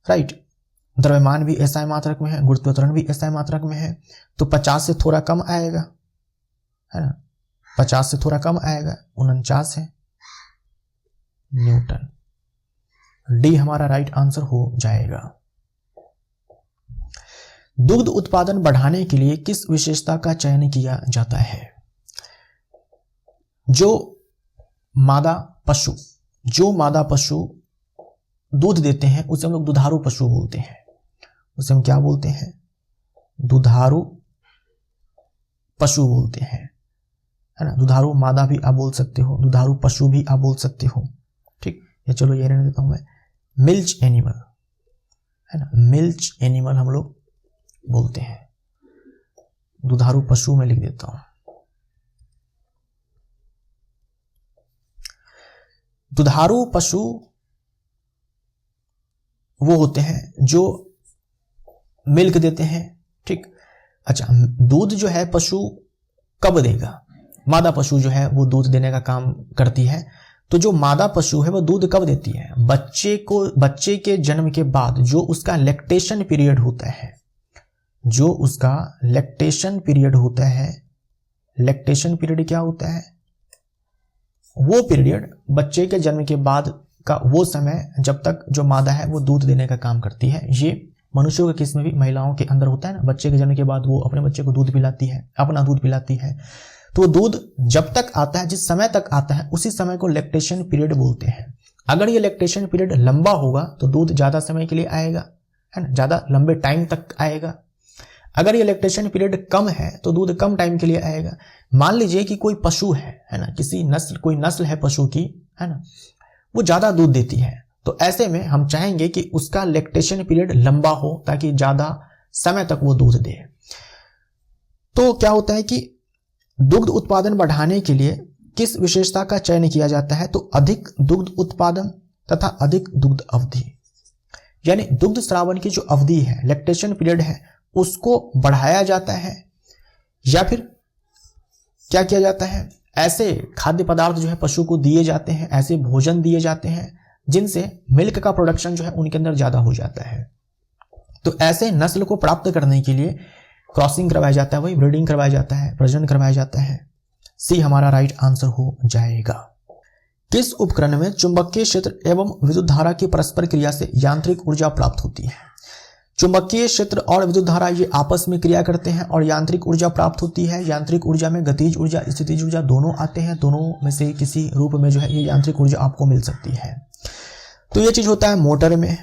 राइट। द्रव्यमान भी SI मात्रक में है, गुरुत्वीय त्वरण भी SI मात्रक में है, तो 50 से थोड़ा कम आएगा, है ना। 50 से थोड़ा कम आएगा, 49 है न्यूटन। डी हमारा राइट आंसर हो जाएगा। दुग्ध उत्पादन बढ़ाने के लिए किस विशेषता का चयन किया जाता है? जो मादा पशु दूध देते हैं उसे हम लोग दुधारू पशु बोलते हैं। उसे हम क्या बोलते हैं? दुधारू पशु बोलते हैं, है ना। दुधारू मादा भी आप बोल सकते हो, दुधारू पशु भी आप बोल सकते हो, ठीक। ये चलो ये रहने देता हूं मैं। मिल्च एनिमल, है ना, मिल्च एनिमल हम लोग बोलते हैं। दुधारू पशु में लिख देता हूं। दुधारू पशु वो होते हैं जो मिल्क देते हैं, ठीक। अच्छा, दूध जो है पशु कब देगा? मादा पशु जो है वो दूध देने का काम करती है। तो जो मादा पशु है वो दूध कब देती है? बच्चे के जन्म के बाद जो उसका लैक्टेशन पीरियड होता है, जो उसका लैक्टेशन पीरियड होता है, लैक्टेशन पीरियड क्या होता है? वो पीरियड बच्चे के जन्म के बाद का वो समय जब तक जो मादा है वो दूध देने का काम करती है। ये मनुष्यों के केस में भी महिलाओं के अंदर होता है ना। बच्चे के जन्म के बाद वो अपने बच्चे को दूध पिलाती है, अपना दूध पिलाती है। तो दूध जब तक आता है, जिस समय तक आता है, उसी समय को लैक्टेशन पीरियड बोलते हैं। अगर ये लैक्टेशन पीरियड लंबा होगा तो दूध ज्यादा समय के लिए आएगा, है ना, ज्यादा लंबे टाइम तक आएगा। अगर ये लैक्टेशन पीरियड कम है तो दूध कम टाइम के लिए आएगा। मान लीजिए कि कोई पशु है ना, कोई नस्ल है पशु की, है ना, वो ज्यादा दूध देती है, तो ऐसे में हम चाहेंगे कि उसका लैक्टेशन पीरियड लंबा हो ताकि ज्यादा समय तक वो दूध दे। तो क्या होता है कि दुग्ध उत्पादन बढ़ाने के लिए किस विशेषता का चयन किया जाता है? तो अधिक दुग्ध उत्पादन तथा अधिक दुग्ध अवधि, यानी दुग्ध स्रावन की जो अवधि है, लैक्टेशन पीरियड है, उसको बढ़ाया जाता है। या फिर क्या किया जाता है? ऐसे खाद्य पदार्थ जो है पशु को दिए जाते हैं, ऐसे भोजन दिए जाते हैं जिनसे मिल्क का प्रोडक्शन जो है उनके अंदर ज्यादा हो जाता है। तो ऐसे नस्ल को प्राप्त करने के लिए क्रॉसिंग करवाया जाता है, वही ब्रीडिंग करवाया जाता है, प्रजनन करवाया जाता है। सी हमारा राइट आंसर हो जाएगा। किस उपकरण में चुंबकीय क्षेत्र एवं विद्युत धारा की परस्पर क्रिया से यांत्रिक ऊर्जा प्राप्त होती है? चुंबकीय क्षेत्र और विद्युत धारा ये आपस में क्रिया करते हैं और यांत्रिक ऊर्जा प्राप्त होती है। यांत्रिक ऊर्जा में गतिज ऊर्जा, स्थितिज ऊर्जा दोनों आते हैं। दोनों में से किसी रूप में जो है ये यांत्रिक ऊर्जा आपको मिल सकती है। तो ये चीज होता है मोटर में।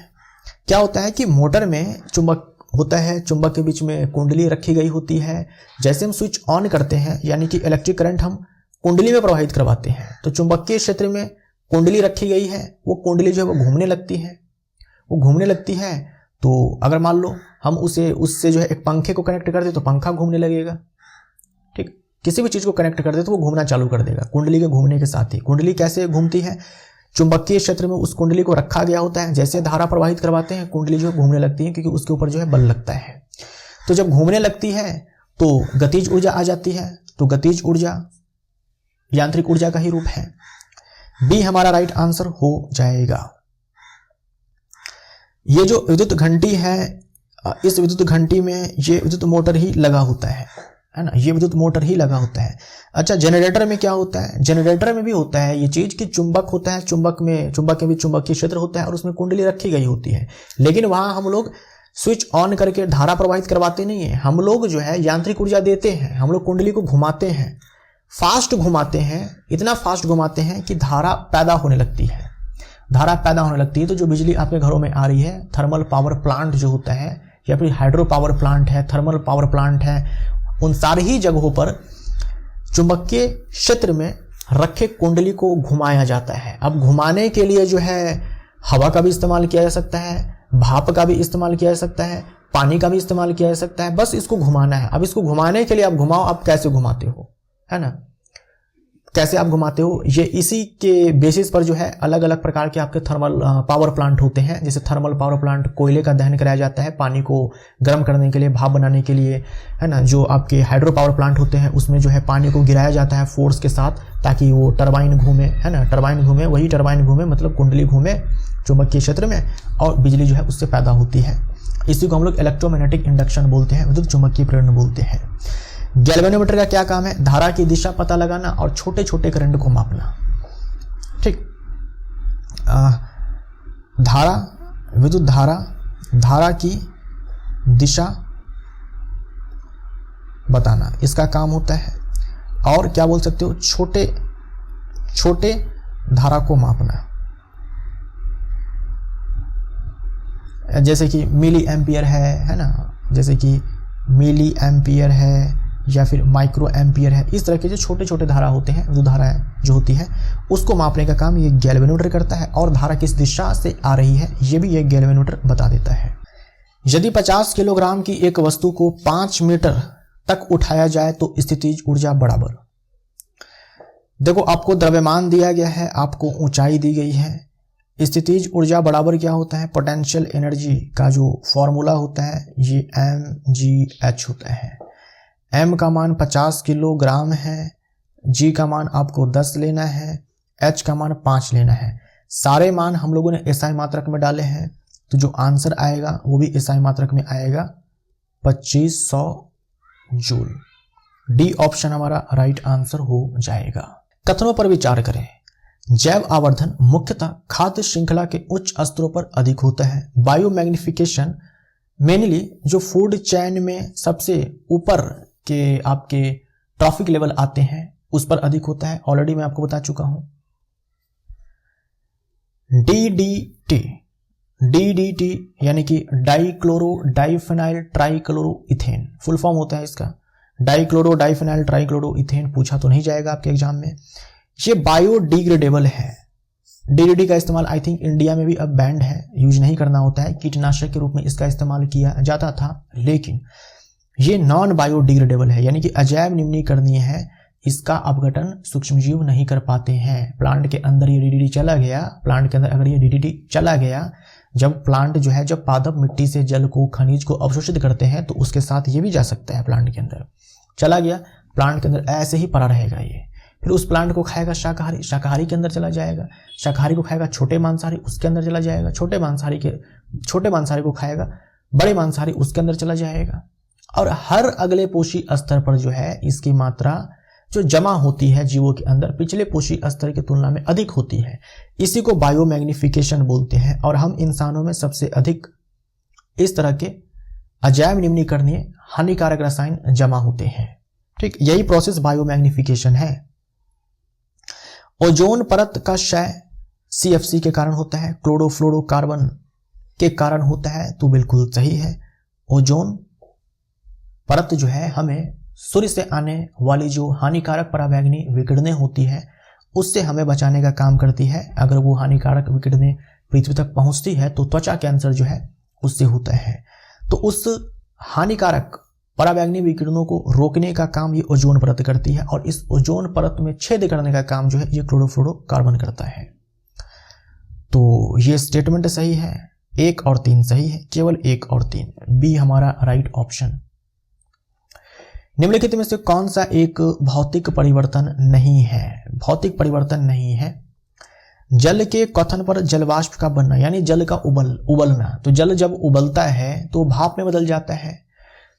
क्या होता है कि मोटर में चुंबक होता है, चुंबक के बीच में कुंडली रखी गई होती है। जैसे हम स्विच ऑन करते हैं, यानी कि इलेक्ट्रिक करंट हम कुंडली में प्रवाहित करवाते हैं, तो चुंबकीय क्षेत्र में कुंडली रखी गई है, वो कुंडली जो है वो घूमने लगती है। तो अगर मान लो हम उससे जो है एक पंखे को कनेक्ट कर दे तो पंखा घूमने लगेगा, ठीक। किसी भी चीज को कनेक्ट कर दे तो वो घूमना चालू कर देगा कुंडली के घूमने के साथ ही। कुंडली कैसे घूमती है? चुंबकीय क्षेत्र में उस कुंडली को रखा गया होता है। जैसे धारा प्रवाहित करवाते हैं, कुंडली जो है घूमने लगती है, क्योंकि उसके ऊपर जो है बल लगता है। तो जब घूमने लगती है तो गतिज ऊर्जा आ जाती है। तो गतिज ऊर्जा यांत्रिक ऊर्जा का ही रूप है। बी हमारा राइट आंसर हो जाएगा। ये जो विद्युत घंटी है, इस विद्युत घंटी में ये विद्युत मोटर ही लगा होता है ना, ये विद्युत मोटर ही लगा होता है। अच्छा, जनरेटर में क्या होता है? जनरेटर में भी होता है ये चीज कि चुंबक होता है, चुंबक के भी चुंबकीय क्षेत्र होता है और उसमें कुंडली रखी गई होती है। लेकिन वहां हम लोग स्विच ऑन करके धारा प्रवाहित करवाते नहीं है, हम लोग जो है यांत्रिक ऊर्जा देते हैं। हम लोग कुंडली को घुमाते हैं, फास्ट घुमाते हैं, इतना फास्ट घुमाते हैं कि धारा पैदा होने लगती है। धारा पैदा होने लगती है तो जो बिजली आपके घरों में आ रही है, थर्मल पावर प्लांट जो होता है या फिर हाइड्रो पावर प्लांट है, थर्मल पावर प्लांट है, उन सारी ही जगहों पर चुंबकीय क्षेत्र में रखे कुंडली को घुमाया जाता है। अब घुमाने के लिए जो है हवा का भी इस्तेमाल किया जा सकता है, भाप का भी इस्तेमाल किया जा सकता है, पानी का भी इस्तेमाल किया जा सकता है। बस इसको घुमाना है। अब इसको घुमाने के लिए आप घुमाओ, आप कैसे घुमाते हो, है ना, कैसे आप घुमाते हो, ये इसी के बेसिस पर जो है अलग अलग प्रकार के आपके थर्मल पावर प्लांट होते हैं। जैसे थर्मल पावर प्लांट कोयले का दहन कराया जाता है पानी को गर्म करने के लिए, भाप बनाने के लिए, है ना। जो आपके हाइड्रो पावर प्लांट होते हैं उसमें जो है पानी को गिराया जाता है फोर्स के साथ, ताकि वो टरबाइन घूमे, है ना, टरबाइन घूमे, वही टरबाइन घूमे मतलब कुंडली घूमे चुंबकीय क्षेत्र में और बिजली जो है उससे पैदा होती है। इसी को हम लोग इलेक्ट्रोमैग्नेटिक इंडक्शन बोलते हैं, विद्युत चुंबकीय प्रेरण बोलते हैं। गैल्वेनोमीटर का क्या काम है? धारा की दिशा पता लगाना और छोटे छोटे करंट को मापना। ठीक, धारा, विद्युत धारा की दिशा बताना इसका काम होता है। और क्या बोल सकते हो? छोटे छोटे धारा को मापना, जैसे कि मिली एम्पियर है ना, जैसे कि मिली एम्पियर है या फिर माइक्रो एम्पियर है। इस तरह के जो छोटे छोटे धारा होते हैं, जो धारा जो होती है उसको मापने का काम ये गैल्वेनोमीटर करता है। और धारा किस दिशा से आ रही है ये भी ये गैल्वेनोमीटर बता देता है। यदि 50 किलोग्राम की एक वस्तु को 5 मीटर तक उठाया जाए तो स्थितिज ऊर्जा बराबर। देखो, आपको द्रव्यमान दिया गया है, आपको ऊंचाई दी गई है। स्थितिज ऊर्जा बराबर क्या होता है? पोटेंशियल एनर्जी का जो फॉर्मूला होता है ये mgh होता है। m का मान 50 किलोग्राम है, g का मान आपको 10 लेना है, h का मान 5 लेना है। सारे मान हम लोगों ने SI मात्रक में डाले हैं, तो जो आंसर आएगा वो भी SI मात्रक में आएगा, 2500 जूल। डी ऑप्शन हमारा राइट आंसर हो जाएगा। कथनों पर विचार करें। जैव आवर्धन मुख्यतः खाद्य श्रृंखला के उच्च स्तरों पर अधिक होता है। बायोमैग्निफिकेशन मेनली जो फूड चेन में सबसे ऊपर के आपके ट्रॉफिक लेवल आते हैं उस पर अधिक होता है। ऑलरेडी मैं आपको बता चुका हूं। DDT यानी कि dichloro diphenyl trichloro ethane full form होता है इसका। डाइक्लोरो डाइफेनाइल ट्राइक्लोरो इथेन पूछा तो नहीं जाएगा आपके एग्जाम में। ये बायोडिग्रेडेबल है। DDT का इस्तेमाल आई थिंक इंडिया में भी अब बैंड है, यूज नहीं करना होता है। कीटनाशक के रूप में इसका इस्तेमाल किया जाता था, लेकिन ये नॉन बायोडिग्रेडेबल है, यानी कि अजैव निम्नीकरणीय है। इसका अपघटन सूक्ष्मजीव नहीं कर पाते हैं। प्लांट के अंदर ये DDT चला गया, प्लांट के अंदर अगर ये DDT चला गया, जब प्लांट जो है, जब पादप मिट्टी से जल को, खनिज को अवशोषित करते हैं तो उसके साथ ये भी जा सकता है। प्लांट के अंदर चला गया, प्लांट के अंदर ऐसे ही पड़ा रहेगा ये। फिर उस प्लांट को खाएगा शाकाहारी, शाकाहारी के अंदर चला जाएगा। शाकाहारी को खाएगा छोटे मांसाहारी, उसके अंदर चला जाएगा। छोटे मांसाहारी को खाएगा बड़े मांसाहारी, उसके अंदर चला जाएगा। और हर अगले पोषी स्तर पर जो है इसकी मात्रा जो जमा होती है जीवों के अंदर पिछले पोषी स्तर की तुलना में अधिक होती है। इसी को बायोमैग्निफिकेशन बोलते हैं। और हम इंसानों में सबसे अधिक इस तरह के अजैव निम्नीकरणीय हानिकारक रसायन जमा होते हैं। ठीक, यही प्रोसेस बायोमैग्निफिकेशन है। ओजोन परत का क्षय CFC के कारण होता है, क्लोरोफ्लोरोकार्बन के कारण होता है, तो बिल्कुल सही है। ओजोन परत जो है हमें सूर्य से आने वाली जो हानिकारक पराबैंगनी विकिरणें होती है उससे हमें बचाने का काम करती है। अगर वो हानिकारक विकिरणें पृथ्वी तक पहुंचती है तो त्वचा कैंसर जो है उससे होता है। तो उस हानिकारक पराबैंगनी विकिरणों को रोकने का काम ये ओजोन परत करती है। और इस ओजोन परत में छेद करने का काम जो है ये क्लोरोफ्लोरोकार्बन करता है। तो ये स्टेटमेंट सही है, 1 और 3 सही है, केवल 1 और 3, बी हमारा राइट ऑप्शन। निम्नलिखित में से कौन सा एक भौतिक परिवर्तन नहीं है? भौतिक परिवर्तन नहीं है। जल के क्वथन पर जलवाष्प का बनना, यानी जल का उबलना। तो जल जब उबलता है तो भाप में बदल जाता है।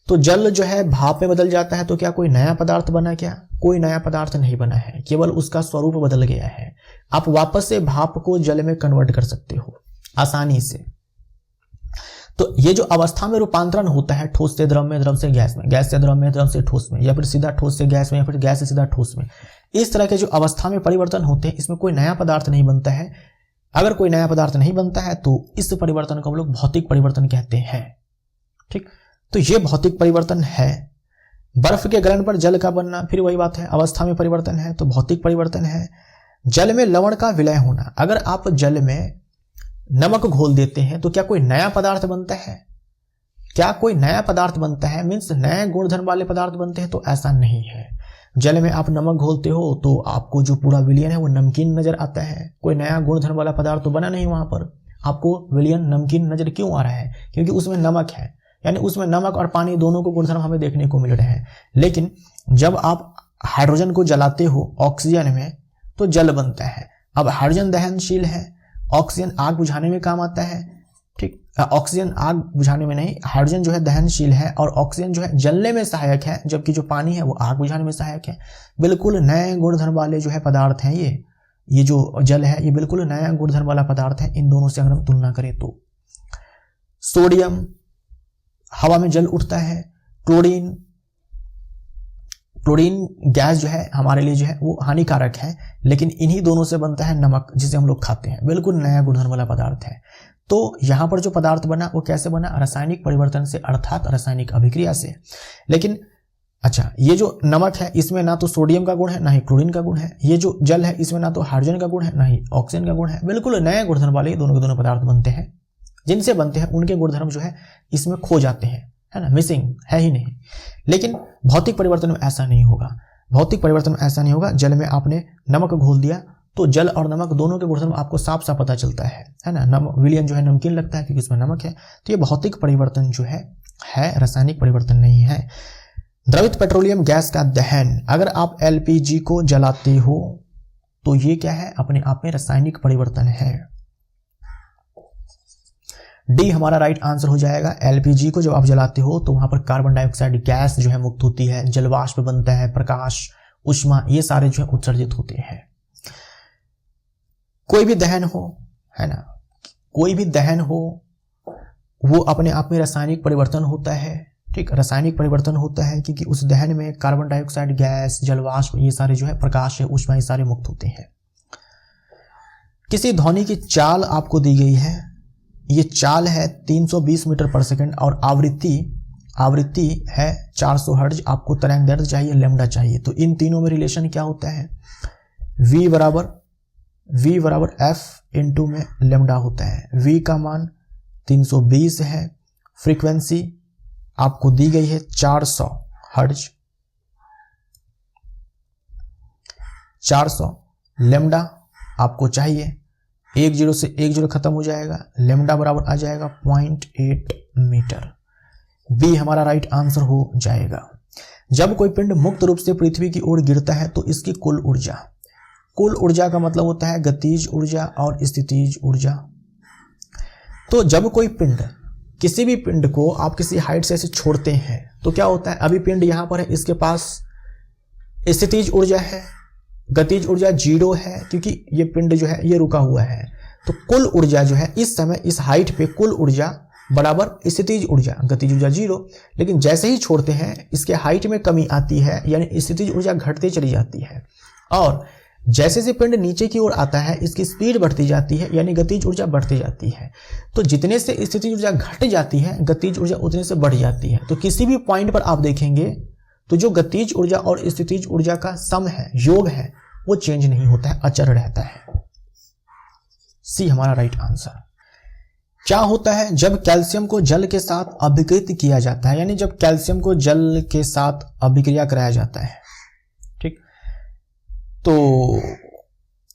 तो जल जो है भाप में बदल जाता है, तो क्या कोई नया पदार्थ बना? क्या कोई नया पदार्थ नहीं बना है, केवल उसका स्वरूप बदल गया है। आप वापस से भाप को जल में कन्वर्ट कर सकते हो आसानी से। तो ये जो अवस्था में रूपांतरण होता है, ठोस से द्रव में, द्रव से गैस में, गैस से द्रव में, द्रव से ठोस में, या फिर सीधा ठोस से गैस में, या फिर गैस से सीधा ठोस में, इस तरह के जो अवस्था में परिवर्तन होते हैं, इसमें कोई नया पदार्थ नहीं बनता है। अगर कोई नया पदार्थ नहीं बनता है तो इस परिवर्तन को हम लोग भौतिक परिवर्तन कहते हैं। ठीक, तो ये भौतिक परिवर्तन है। बर्फ के गलन पर जल का बनना, फिर वही बात है, अवस्था में परिवर्तन है तो भौतिक परिवर्तन है। जल में लवण का विलय होना, अगर आप जल में नमक घोल देते हैं तो क्या कोई नया पदार्थ बनता है? क्या कोई नया पदार्थ बनता है? मीन्स नए गुणधर्म वाले पदार्थ बनते हैं? तो ऐसा नहीं है। जल में आप नमक घोलते हो तो आपको जो पूरा विलयन है वो नमकीन नजर आता है, कोई नया गुणधर्म वाला पदार्थ तो बना नहीं वहां पर। आपको विलयन नमकीन नजर क्यों आ रहा है? क्योंकि उसमें नमक है, यानी उसमें नमक और पानी दोनों को गुणधर्म हमें देखने को मिल रहे हैं। लेकिन जब आप हाइड्रोजन को जलाते हो ऑक्सीजन में तो जल बनता है। अब हाइड्रोजन दहनशील है, ऑक्सीजन आग बुझाने में काम आता है। ठीक, ऑक्सीजन आग बुझाने में नहीं, हाइड्रोजन जो है दहनशील है और ऑक्सीजन जो है जलने में सहायक है, जबकि जो पानी है वो आग बुझाने में सहायक है। बिल्कुल नए गुणधर्म वाले जो है पदार्थ हैं ये जो जल है ये बिल्कुल नया गुणधर्म वाला पदार्थ है। इन दोनों से अगर हम तुलना करें तो सोडियम हवा में जल उठता है, क्लोरीन गैस जो है हमारे लिए जो है वो हानिकारक है, लेकिन इन्हीं दोनों से बनता है नमक, जिसे हम लोग खाते हैं। बिल्कुल नया गुणधर्म वाला पदार्थ है। तो यहां पर जो पदार्थ बना वो कैसे बना? रासायनिक परिवर्तन से, अर्थात रासायनिक अभिक्रिया से। लेकिन अच्छा, ये जो नमक है इसमें ना तो सोडियम का गुण है ना ही क्लोरीन का गुण है। ये जो जल है इसमें ना तो हाइड्रोजन का गुण है ना ही ऑक्सीजन का गुण है। बिल्कुल नए गुणधर्म वाले दोनों के दोनों पदार्थ बनते हैं। जिनसे बनते हैं उनके गुणधर्म जो है इसमें खो जाते हैं, है ना, मिसिंग है ही नहीं। लेकिन भौतिक परिवर्तन में ऐसा नहीं होगा। भौतिक परिवर्तन में ऐसा नहीं होगा। जल में आपने नमक घोल दिया तो जल और नमक दोनों के गुणधर्म आपको साफ साफ पता चलता है ना। विलयन जो है नमकीन लगता है क्योंकि उसमें नमक है। तो ये भौतिक परिवर्तन जो है रासायनिक परिवर्तन नहीं है। द्रवित पेट्रोलियम गैस का दहन, अगर आप एलपीजी को जलाते हो तो ये क्या है? अपने आप में रासायनिक परिवर्तन है। डी हमारा राइट आंसर हो जाएगा। एलपीजी को जब आप जलाते हो तो वहां पर कार्बन डाइऑक्साइड गैस जो है मुक्त होती है, जलवाष्प बनता है, प्रकाश, उष्मा, ये सारे जो है उत्सर्जित होते हैं। कोई भी दहन हो, है ना, कोई भी दहन हो वो अपने आप में रासायनिक परिवर्तन होता है। ठीक, रासायनिक परिवर्तन होता है क्योंकि उस दहन में कार्बन डाइऑक्साइड गैस, जलवाष्प, ये सारे जो है, प्रकाश है, उष्मा, ये सारे मुक्त होते हैं। किसी ध्वनि की चाल आपको दी गई है। ये चाल है 320 मीटर पर सेकंड और आवृत्ति है 400 हर्ट्ज। आपको तरंग दैर्ध्य चाहिए, लैम्डा चाहिए। तो इन तीनों में रिलेशन क्या होता है? v बराबर f इंटू में लैम्डा होता है। v का मान 320 है, फ्रीक्वेंसी आपको दी गई है 400 हर्ट्ज, 400, लैम्डा आपको चाहिए, 10 से 10 खत्म हो जाएगा, लैम्डा बराबर आ जाएगा 0.8 मीटर। बी हमारा राइट आंसर हो जाएगा। जब कोई पिंड मुक्त रूप से पृथ्वी की ओर गिरता है तो इसकी कुल ऊर्जा का मतलब होता है गतिज ऊर्जा और स्थितिज ऊर्जा। तो जब कोई पिंड, किसी भी पिंड को आप किसी हाइट से ऐसे छोड़ते हैं तो क्या होता है? अभी पिंड यहां पर है, इसके पास स्थितिज ऊर्जा है, गतिज ऊर्जा 0 है क्योंकि ये पिंड जो है ये रुका हुआ है। तो कुल ऊर्जा जो है इस समय इस हाइट पे कुल ऊर्जा बराबर स्थितिज ऊर्जा, गतिज ऊर्जा 0। लेकिन जैसे ही छोड़ते हैं इसके हाइट में कमी आती है, यानी स्थितिज ऊर्जा घटते चली जाती है। और जैसे से पिंड नीचे की ओर आता है इसकी स्पीड बढ़ती जाती है, यानी गतिज ऊर्जा बढ़ती जाती है। तो जितने से स्थितिज ऊर्जा घट जाती है गतिज ऊर्जा उतने से बढ़ जाती है। तो किसी भी पॉइंट पर आप देखेंगे तो जो गतिज ऊर्जा और स्थितिज ऊर्जा का सम है, योग है, वो चेंज नहीं होता है, अचर रहता है। सी हमारा राइट आंसर। क्या होता है जब कैल्शियम को जल के साथ अभिकृत किया जाता है? यानी जब कैल्शियम को जल के साथ अभिक्रिया कराया जाता है, ठीक, तो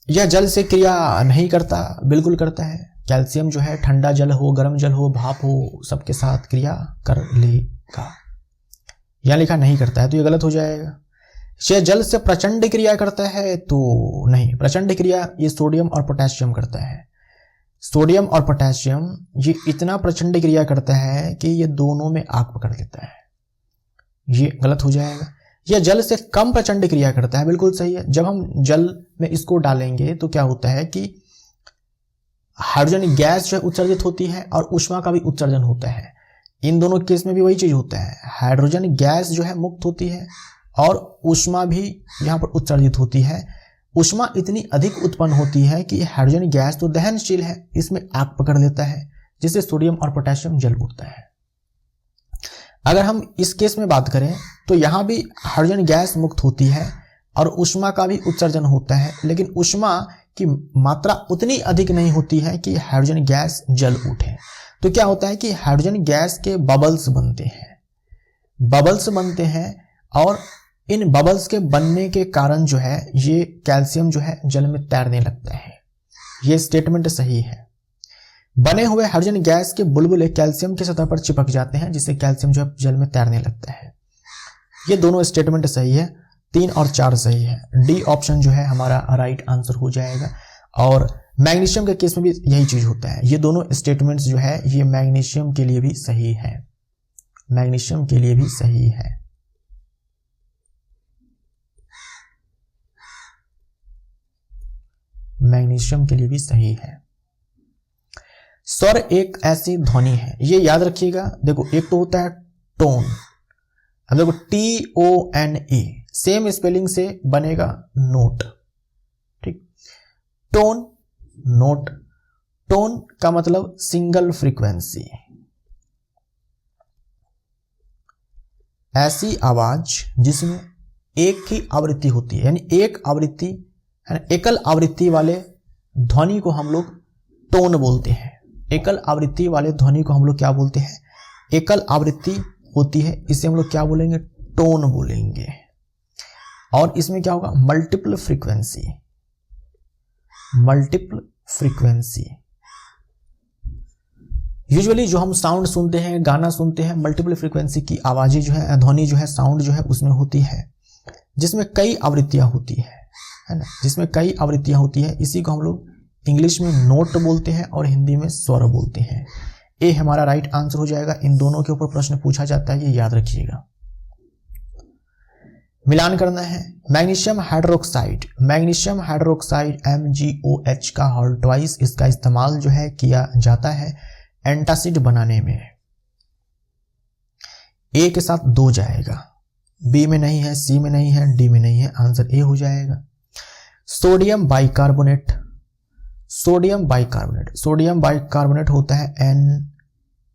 यह जल से क्रिया नहीं करता, बिल्कुल करता है। कैल्शियम जो है ठंडा जल हो, गर्म जल हो, भाप हो, सबके साथ क्रिया कर लेगा। यहां लिखा नहीं करता है तो ये गलत हो जाएगा। यह जल से प्रचंड क्रिया करता है तो नहीं, प्रचंड क्रिया ये सोडियम और पोटेशियम करता है। सोडियम और पोटेशियम ये इतना प्रचंड क्रिया करता है कि ये दोनों में आग पकड़ लेता है, ये गलत हो जाएगा। यह जल से कम प्रचंड क्रिया करता है, बिल्कुल सही है। जब हम जल में इसको डालेंगे तो क्या होता है कि हाइड्रोजन गैस जो उत्सर्जित होती है और ऊष्मा का भी उत्सर्जन होता है। इन दोनों केस में भी वही चीज होता है, हाइड्रोजन गैस जो है मुक्त होती है और ऊष्मा भी यहाँ पर उत्सर्जित होती है। ऊष्मा इतनी अधिक उत्पन्न होती है कि हाइड्रोजन गैस तो दहनशील है, इसमें आग पकड़ लेता है, जिससे सोडियम और पोटेशियम जल उठता है। अगर हम इस केस में बात करें तो यहाँ भी हाइड्रोजन गैस मुक्त होती है और ऊष्मा का भी उत्सर्जन होता है, लेकिन ऊष्मा की मात्रा उतनी अधिक नहीं होती है कि हाइड्रोजन गैस जल उठे। तो क्या होता है कि हाइड्रोजन गैस के बबल्स बनते हैं, बबल्स बनते हैं और इन बबल्स के बनने के कारण जो है ये कैल्शियम जो है जल में तैरने लगता है। ये स्टेटमेंट सही है। बने हुए हाइड्रोजन गैस के बुलबुले कैल्शियम की सतह पर चिपक जाते हैं, जिससे कैल्शियम जो है जल में तैरने लगता है। ये दोनों स्टेटमेंट सही है, 3 और 4 सही है। डी ऑप्शन जो है हमारा राइट आंसर हो जाएगा। और मैग्नीशियम के केस में भी यही चीज होता है। ये दोनों स्टेटमेंट्स जो है ये मैग्नीशियम के लिए भी सही है, मैग्नीशियम के लिए भी सही है। मैग्नीशियम के लिए भी सही है। स्वर एक ऐसी ध्वनि है, ये याद रखिएगा। देखो एक तो होता है टोन, अब देखो TONE सेम स्पेलिंग से बनेगा नोट, ठीक। टोन, नोट, टोन का मतलब सिंगल फ्रीक्वेंसी, ऐसी आवाज जिसमें एक ही आवृत्ति होती है, यानी एक आवृत्ति, एकल आवृत्ति वाले ध्वनि को हम लोग टोन बोलते हैं। एकल आवृत्ति वाले ध्वनि को हम लोग क्या बोलते हैं? एकल आवृत्ति होती है, इसे हम लोग क्या बोलेंगे? टोन बोलेंगे। और इसमें क्या होगा? Multiple frequency, multiple frequency. Usually जो हम साउंड सुनते हैं, गाना सुनते हैं, मल्टीपल फ्रीक्वेंसी की आवाजें जो है, ध्वनि जो है, साउंड जो है उसमें होती है, जिसमें कई आवृत्तियां होती है ना, जिसमें कई आवृत्तियां होती है। इसी को हम लोग इंग्लिश में नोट बोलते हैं और हिंदी में स्वर बोलते हैं। ए हमारा राइट आंसर हो जाएगा। इन दोनों के ऊपर प्रश्न पूछा जाता है, ये याद रखिएगा। मिलान करना है। Magnesium hydroxide, magnesium hydroxide MgOH का होल ट्वाइस, इसका इस्तेमाल जो है किया जाता है एंटासिड बनाने में। ए के साथ 2 जाएगा, बी में नहीं है, सी में नहीं है, डी में नहीं है, आंसर ए हो जाएगा। Sodium bicarbonate, sodium bicarbonate, sodium bicarbonate होता है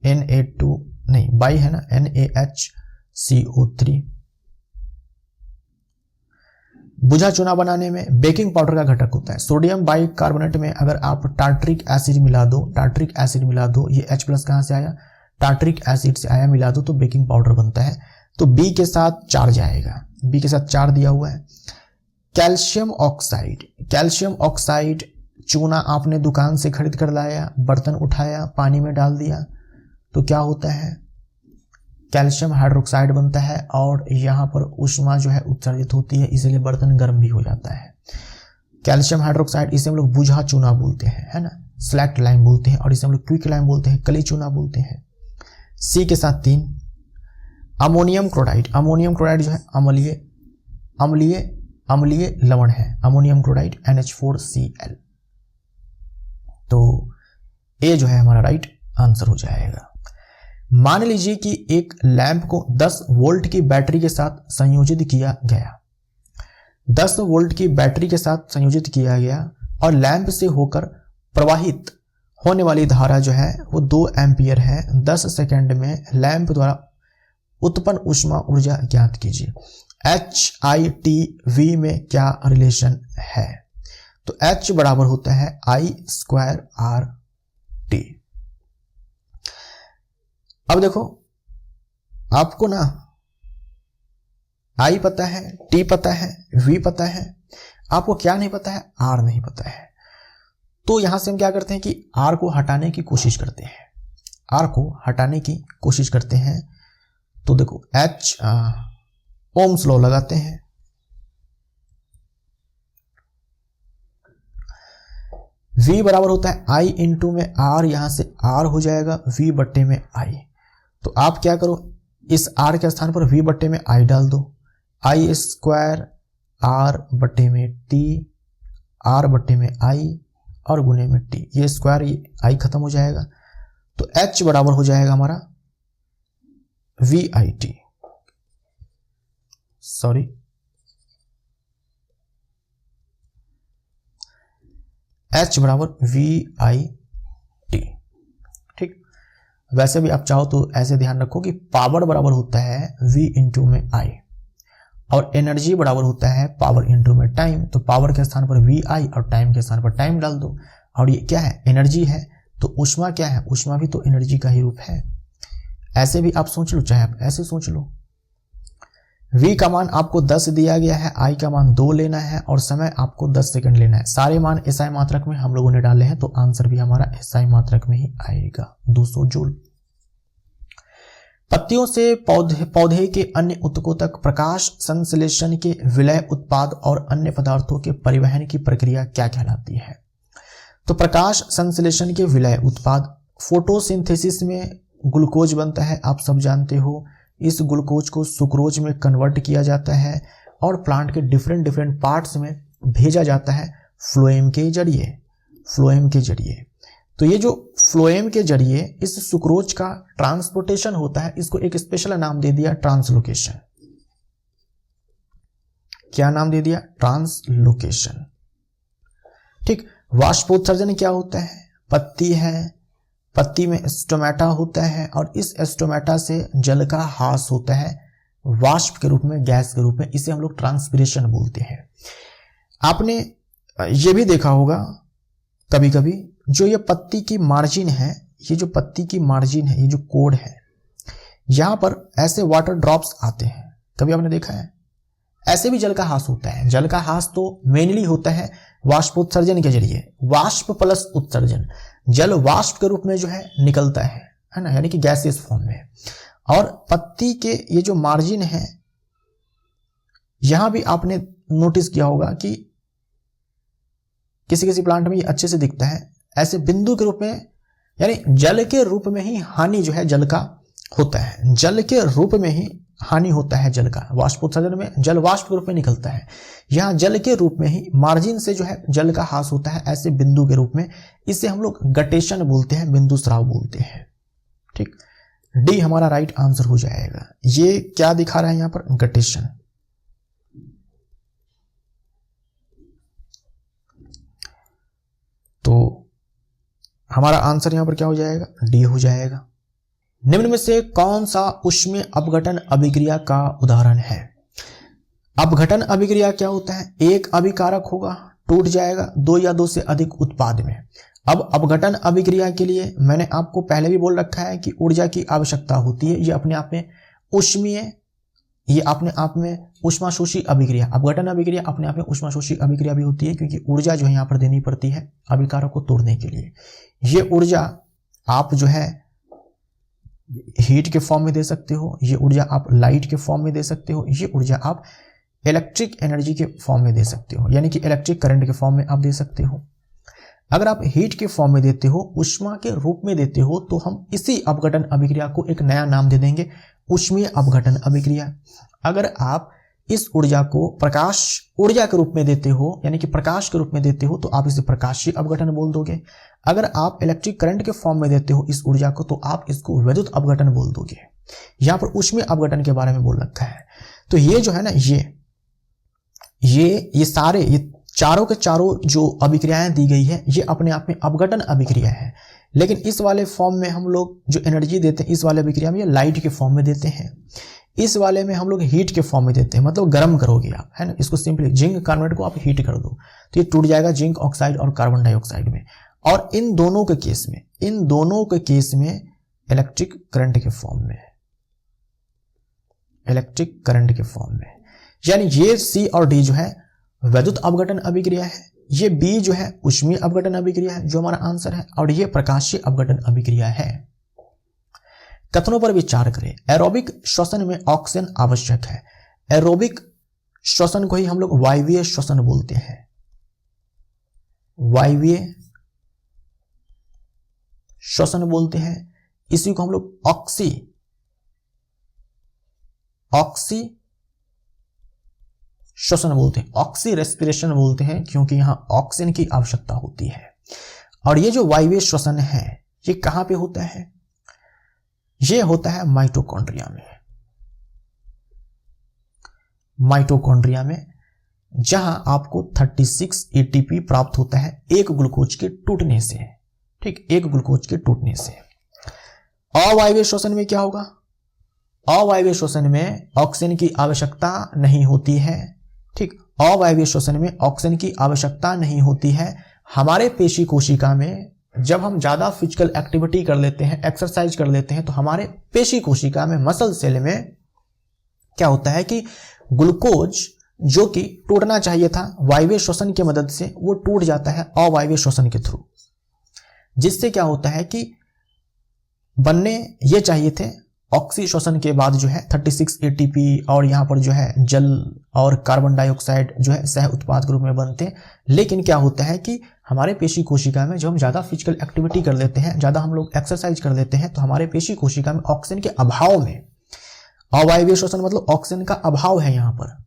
Na2 नहीं बाई है ना, NaHCO3। बुझा चूना बनाने में बेकिंग पाउडर का घटक होता है। सोडियम बाइकार्बोनेट में अगर आप टार्ट्रिक एसिड मिला दो, टार्ट्रिक एसिड मिला दो, ये H+ कहां से आया? टार्ट्रिक एसिड से आया, मिला दो तो बेकिंग पाउडर बनता है। तो बी के साथ 4 जाएगा, बी के साथ 4 दिया हुआ है। कैल्शियम ऑक्साइड, कैल्शियम ऑक्साइड चूना आपने दुकान से खरीद कर लाया, बर्तन उठाया, पानी में डाल दिया तो क्या होता है? कैल्शियम हाइड्रोक्साइड बनता है और यहाँ पर ऊष्मा जो है उत्सर्जित होती है, इसलिए बर्तन गर्म भी हो जाता है। कैल्शियम हाइड्रोक्साइड, इसे हम लोग बुझा चूना बोलते हैं, है ना, स्लैक्ट लाइम बोलते हैं, और इसे हम लोग क्विक लाइम बोलते हैं, कली चूना बोलते हैं। सी के साथ 3। अमोनियम क्लोराइड, अमोनियम क्लोराइड जो है अम्लीय अम्लीय अम्लीय लवण है, अमोनियम क्लोराइड NH4Cl। तो ए जो है हमारा राइट आंसर हो जाएगा। मान लीजिए कि एक लैंप को 10 वोल्ट की बैटरी के साथ संयोजित किया गया, 10 वोल्ट की बैटरी के साथ संयोजित किया गया और लैंप से होकर प्रवाहित होने वाली धारा जो है वो 2 एम्पियर है। 10 सेकंड में लैंप द्वारा उत्पन्न ऊष्मा ऊर्जा ज्ञात कीजिए। HITV में क्या रिलेशन है? तो H बराबर होता है I²RT। अब देखो आपको ना I पता है, T पता है, V पता है, आपको क्या नहीं पता है? आर नहीं पता है। तो यहां से हम क्या करते हैं कि आर को हटाने की कोशिश करते हैं, आर को हटाने की कोशिश करते हैं। तो देखो एच ओम्स लॉ लगाते हैं, V बराबर होता है I इंटू में R, यहां से R हो जाएगा V बट्टे में I। तो आप क्या करो, इस R के स्थान पर V बट्टे में I डाल दो, I स्क्वायर R बट्टे में T, R बट्टे में I और गुने में T, ये स्क्वायर ये I खत्म हो जाएगा। तो H बराबर हो जाएगा हमारा VIT, सॉरी H बराबर VIT। ठीक, वैसे भी आप चाहो तो ऐसे ध्यान रखो कि पावर बराबर होता है V इंटू में I और एनर्जी बराबर होता है पावर इंटू में टाइम। तो पावर के स्थान पर VI और टाइम के स्थान पर टाइम डाल दो। और ये क्या है? एनर्जी है। तो ऊष्मा क्या है? ऊष्मा भी तो एनर्जी का ही रूप है। ऐसे भी आप सोच लो, चाहे आप ऐसे सोच लो। V का मान आपको 10 दिया गया है, I का मान 2 लेना है और समय आपको 10 सेकंड लेना है। सारे मान SI मात्रक में हम लोगों ने डाले हैं, तो आंसर भी हमारा SI मात्रक में ही आएगा, 200 जूल। पत्तियों से पौधे के अन्य ऊतकों तक प्रकाश संश्लेषण के विलय उत्पाद और अन्य पदार्थों के परिवहन की प्रक्रिया क्या कहलाती है? तो प्रकाश संश्लेषण के विलय उत्पाद, फोटोसिंथेसिस में ग्लूकोज बनता है, आप सब जानते हो। इस ग्लूकोज को सुक्रोज में कन्वर्ट किया जाता है और प्लांट के डिफरेंट पार्ट्स में भेजा जाता है फ्लोएम के जरिए, फ्लोएम के जरिए। तो ये जो फ्लोएम के जरिए इस सुक्रोज का ट्रांसपोर्टेशन होता है, इसको एक स्पेशल नाम दे दिया ट्रांसलोकेशन। क्या नाम दे दिया? ट्रांसलोकेशन। ठीक, वाष्पोत्सर्जन क्या होता है? पत्ती है, पत्ती में स्टोमेटा होता है और इस स्टोमेटा से जल का ह्रास होता है वाष्प के रूप में, गैस के रूप में। इसे हम लोग ट्रांसपिरेशन बोलते हैं। आपने ये भी देखा होगा कभी कभी, जो ये पत्ती की मार्जिन है, ये जो पत्ती की मार्जिन है, ये जो कोड है, यहां पर ऐसे वाटर ड्रॉप्स आते हैं, कभी आपने देखा है? ऐसे भी जल का ह्रास होता है। जल का ह्रास तो मेनली होता है वाष्पोत्सर्जन के जरिए, वाष्प प्लस उत्सर्जन। जल वाष्प के रूप में जो है निकलता है ना, यानी कि गैसियस फॉर्म में। और पत्ती के ये जो मार्जिन है, यहां भी आपने नोटिस किया होगा कि किसी किसी प्लांट में ये अच्छे से दिखता है, ऐसे बिंदु के रूप में, यानी जल के रूप में ही हानि जो है जल का होता है। जल के रूप में ही हानि होता है जल का। वाष्पोत्सर्जन में जल वाष्प के रूप में निकलता है, यहाँ जल के रूप में ही मार्जिन से जो है जल का ह्रास होता है ऐसे बिंदु के रूप में। इसे हम लोग गटेशन बोलते हैं, बिंदु स्राव बोलते हैं। ठीक, डी हमारा राइट आंसर हो जाएगा। ये क्या दिखा रहा है यहाँ पर? गटेशन। तो हमारा आंसर यहां पर क्या हो जाएगा? डी हो जाएगा। निम्न में से कौन सा ऊष्मीय अपघटन अभिक्रिया का उदाहरण है? अपघटन अभिक्रिया क्या होता है? एक अभिकारक होगा, टूट जाएगा 2 या 2 से अधिक उत्पाद में। अब अपघटन अभिक्रिया के लिए मैंने आपको पहले भी बोल रखा है कि ऊर्जा की आवश्यकता होती है। ये अपने आप में ऊष्मीय, ये अपने आप में ऊष्माशोषी अभिक्रिया, अपघटन अभिक्रिया अपने आप में ऊष्माशोषी अभिक्रिया भी होती है, क्योंकि ऊर्जा जो है यहाँ पर देनी पड़ती है अभिकारक को तोड़ने के लिए। ये ऊर्जा आप जो है हीट के फॉर्म में दे सकते हो, ये ऊर्जा आप लाइट के फॉर्म में दे सकते हो, ये ऊर्जा आप इलेक्ट्रिक एनर्जी के फॉर्म में दे सकते हो, यानी कि इलेक्ट्रिक करंट के फॉर्म में आप दे सकते हो। अगर आप हीट के फॉर्म में देते हो, ऊष्मा के रूप में देते हो, तो हम इसी अपघटन अभिक्रिया को एक नया नाम दे देंगे, ऊष्मीय अपघटन अभिक्रिया। अगर आप इस ऊर्जा को प्रकाश ऊर्जा के रूप में देते हो, यानी कि प्रकाश के रूप में देते हो, तो आप इसे प्रकाशीय अपघटन बोल दोगे। अगर आप इलेक्ट्रिक करंट के फॉर्म में देते हो इस ऊर्जा को, तो आप इसको विद्युत अपघटन बोल दोगे। यहां पर ऊष्मीय अपघटन के बारे में बोल रखा है। तो ये जो है ना, ये सारे, ये चारों के चारों जो अभिक्रियाएं दी गई है, ये अपने आप में अपघटन अभिक्रिया है। लेकिन इस वाले फॉर्म में हम लोग जो एनर्जी देते हैं, इस वाले अभिक्रिया में ये लाइट के फॉर्म में देते हैं, इस वाले में हम लोग हीट के फॉर्म में देते हैं, मतलब गर्म करोगे आप, है ना। इसको सिंपली जिंक कार्बोनेट को आप हीट कर दो तो ये टूट जाएगा जिंक ऑक्साइड और कार्बन डाइऑक्साइड में। और इन दोनों के केस में इलेक्ट्रिक करंट के फॉर्म में, इलेक्ट्रिक करंट के फॉर्म में, यानी ये सी और डी जो है वैद्युत अपघटन अभिक्रिया है, ये बी जो है ऊष्मीय अपघटन अभिक्रिया है जो हमारा आंसर है, और ये प्रकाशीय अपघटन अभिक्रिया है। कथनों पर विचार करें। एरोबिक श्वसन में ऑक्सीजन आवश्यक है। एरोबिक श्वसन को ही हम लोग वायवीय श्वसन बोलते हैं। वायवीय श्वसन बोलते हैं। इसी को हम लोग ऑक्सी श्वसन बोलते हैं, ऑक्सी रेस्पिरेशन बोलते हैं, क्योंकि यहां ऑक्सीजन की आवश्यकता होती है। और ये जो वायवीय श्वसन है ये कहां पे होता है? ये होता है माइटोकॉन्ड्रिया में। माइटोकॉन्ड्रिया में, जहां आपको 36 एटीपी प्राप्त होता है एक ग्लूकोज के टूटने से। ठीक, एक ग्लूकोज के टूटने से। अवायवीय श्वसन में क्या होगा? अवायवीय श्वसन में ऑक्सीजन की आवश्यकता नहीं होती है। ठीक, अवायवीय श्वसन में ऑक्सीजन की आवश्यकता नहीं होती है। हमारे पेशी कोशिका में जब हम ज्यादा फिजिकल एक्टिविटी कर लेते हैं, एक्सरसाइज कर लेते हैं, तो हमारे पेशी कोशिका में, मसल सेल में क्या होता है कि ग्लूकोज जो कि टूटना चाहिए था वायवीय श्वसन की मदद से, वो टूट जाता है अवायवीय श्वसन के थ्रू, जिससे क्या होता है कि बनने ये चाहिए थे ऑक्सी श्वसन के बाद जो है 36 एटीपी, और यहाँ पर जो है जल और कार्बन डाइऑक्साइड जो है सह उत्पाद के रूप में बनते हैं। लेकिन क्या होता है कि हमारे पेशी कोशिका में जब हम ज़्यादा फिजिकल एक्टिविटी कर लेते हैं, ज़्यादा हम लोग एक्सरसाइज कर लेते हैं, तो हमारे पेशी कोशिका में ऑक्सीजन के अभाव में, अवायवीय श्वसन मतलब ऑक्सीजन का अभाव है, यहाँ पर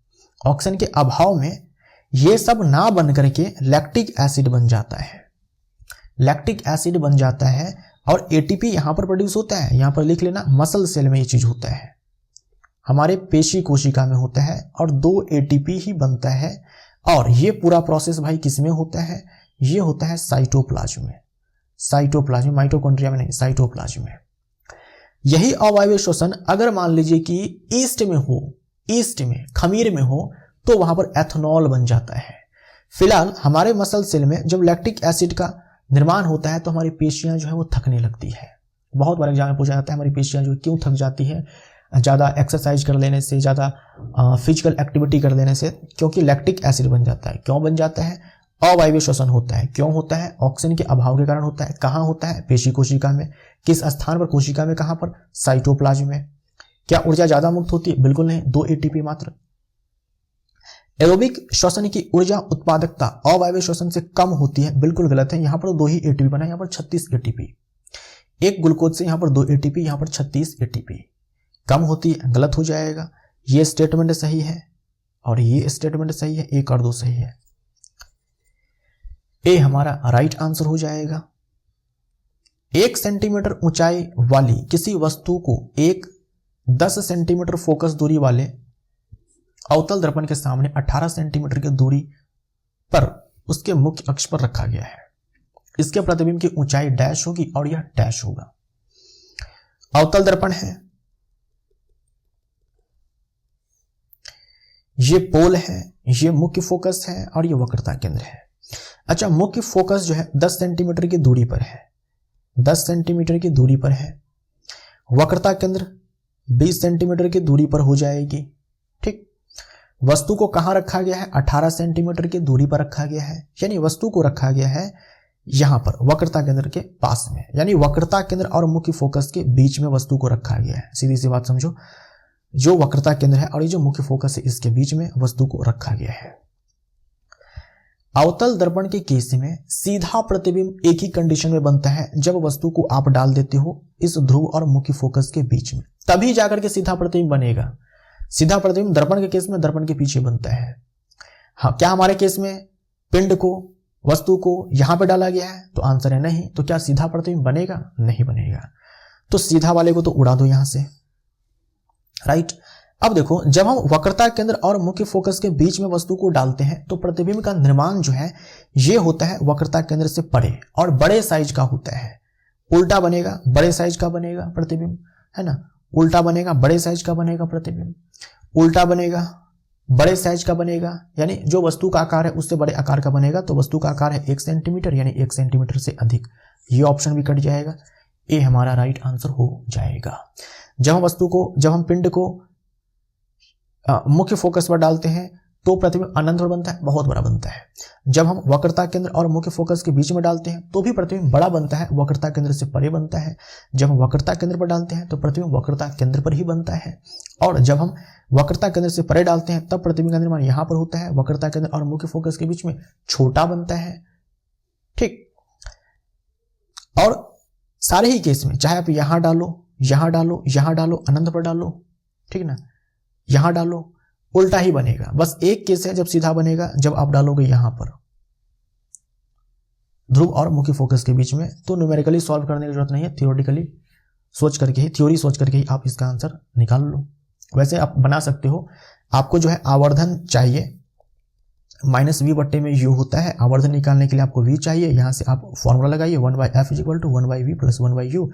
ऑक्सीजन के अभाव में ये सब ना बन करके लैक्टिक एसिड बन जाता है। लैक्टिक एसिड बन जाता है और एटीपी यहां पर प्रोड्यूस होता है। यहां पर लिख लेना, मसल सेल में ये चीज होता है, हमारे पेशी कोशिका में होता है, और 2 एटीपी ही बनता है। और ये पूरा प्रोसेस भाई किस में होता है? ये होता है साइटोप्लाज्म में। साइटोप्लाज्म, माइटोकॉन्ड्रिया में नहीं, साइटोप्लाज्म में। यही अवायवीय श्वसन अगर मान लीजिए कि ईस्ट में हो, ईस्ट में, खमीर में हो, तो वहां पर एथेनॉल बन जाता है। फिलहाल हमारे मसल सेल में जब लैक्टिक एसिड का निर्माण होता है तो हमारी पेशियां जो है वो थकने लगती है। बहुत बार एग्जाम में पूछा जाता है हमारी पेशियां जो क्यों थक जाती है? ज़्यादा एक्सरसाइज कर लेने से, ज़्यादा फिजिकल एक्टिविटी कर लेने से, क्योंकि लैक्टिक एसिड बन जाता है। क्यों बन जाता है? अवायवीय श्वसन होता है। क्यों होता है? ऑक्सीजन के अभाव के कारण होता है। कहाँ होता है? पेशी कोशिका में। किस स्थान पर कोशिका में? कहाँ पर? साइटोप्लाज्म में। क्या ऊर्जा ज्यादा मुक्त होती है? बिल्कुल नहीं, 2 एटीपी मात्र। एरोबिक श्वसन की ऊर्जा उत्पादकता अवायवीय श्वसन से कम होती है, बिल्कुल गलत है। यहां पर 2 ही एटीपी बना है, यहां पर 36 एटीपी। एक ग्लूकोज से यहां पर 2 एटीपी, यहां पर 36 एटीपी कम होती है, गलत हो जाएगा। ये स्टेटमेंट सही है और ये स्टेटमेंट सही है, 1 और 2 सही है। ए हमारा राइट आंसर हो जाएगा। 1 सेंटीमीटर ऊंचाई वाली किसी वस्तु को एक 10 सेंटीमीटर फोकस दूरी वाले अवतल दर्पण के सामने 18 सेंटीमीटर की दूरी पर उसके मुख्य अक्ष पर रखा गया है। इसके प्रतिबिंब की ऊंचाई डैश होगी और यह डैश होगा। अवतल दर्पण है, ये पोल है, ये मुख्य फोकस है और ये वक्रता केंद्र है। अच्छा, मुख्य फोकस जो है 10 सेंटीमीटर की दूरी पर है, 10 सेंटीमीटर की दूरी पर है। वक्रता केंद्र 20 सेंटीमीटर की दूरी पर हो जाएगी। ठीक, वस्तु को कहां रखा गया है? 18 सेंटीमीटर की दूरी पर रखा गया है, यानी वस्तु को रखा गया है यहां पर वक्रता केंद्र के पास में, यानी वक्रता केंद्र और मुख्य फोकस के बीच में वस्तु को रखा गया है। सीधी सी बात समझो, जो वक्रता केंद्र है और ये जो मुख्य फोकस है इसके बीच में वस्तु को रखा गया है। अवतल दर्पण के केस में सीधा प्रतिबिंब एक ही कंडीशन में बनता है जब वस्तु को आप डाल देते हो इस ध्रुव और मुख्य फोकस के बीच में, तभी जाकर के सीधा प्रतिबिंब बनेगा। सीधा प्रतिबिंब दर्पण के केस में दर्पण के पीछे बनता है। हाँ, क्या हमारे केस में पिंड को, वस्तु को यहां पे डाला गया है? तो आंसर है नहीं। तो क्या सीधा प्रतिबिंब बनेगा? नहीं बनेगा। तो सीधा वाले को तो उड़ा दो यहां से, राइट। अब देखो, जब हम वक्रता केंद्र और मुख्य फोकस के बीच में वस्तु को डालते हैं तो प्रतिबिंब का निर्माण जो है ये होता है वक्रता केंद्र से परे और बड़े साइज का होता है। उल्टा बनेगा, बड़े साइज का बनेगा प्रतिबिंब, है ना। उल्टा बनेगा, बड़े साइज का बनेगा प्रतिबिंब। उल्टा बनेगा, बड़े साइज का बनेगा, यानी जो वस्तु का आकार है उससे बड़े आकार का बनेगा। तो वस्तु का आकार है 1 सेंटीमीटर, यानी 1 सेंटीमीटर से अधिक। ये ऑप्शन भी कट जाएगा, ए हमारा राइट आंसर हो जाएगा। जब हम पिंड को मुख्य फोकस पर डालते हैं तो प्रतिबिंब अनंत बड़ा बनता है, बहुत बड़ा बनता है। जब हम वक्रता केंद्र और मुख्य फोकस के बीच में डालते हैं तो भी प्रतिबिंब बड़ा बनता है, वक्रता केंद्र से परे बनता है। जब हम वक्रता केंद्र पर डालते हैं तो प्रतिबिंब वक्रता केंद्र पर ही बनता है, और जब हम वक्रता केंद्र से परे डालते हैं तब प्रतिबिंब का निर्माण यहाँ पर होता है, वक्रता केंद्र और मुख्य फोकस के बीच में छोटा बनता है। ठीक, और सारे ही केस में चाहे आप यहां डालो, यहां डालो, यहां डालो, अनंत पर डालो, ठीक ना, यहां डालो, उल्टा ही बनेगा। बस एक केस है जब सीधा बनेगा, जब आप डालोगे यहां पर ध्रुव और मुख्य फोकस के बीच में। तो न्यूमेरिकली सॉल्व करने की जरूरत नहीं है, थियोरेटिकली सोच करके ही, थ्योरी सोच करके ही आप इसका आंसर निकाल लो। वैसे आप बना सकते हो, आपको जो है आवर्धन चाहिए, -v में u होता है, आवर्धन निकालने के लिए आपको v चाहिए। यहां से आप फॉर्मूला लगाइए 1/f = 1/v + 1/u।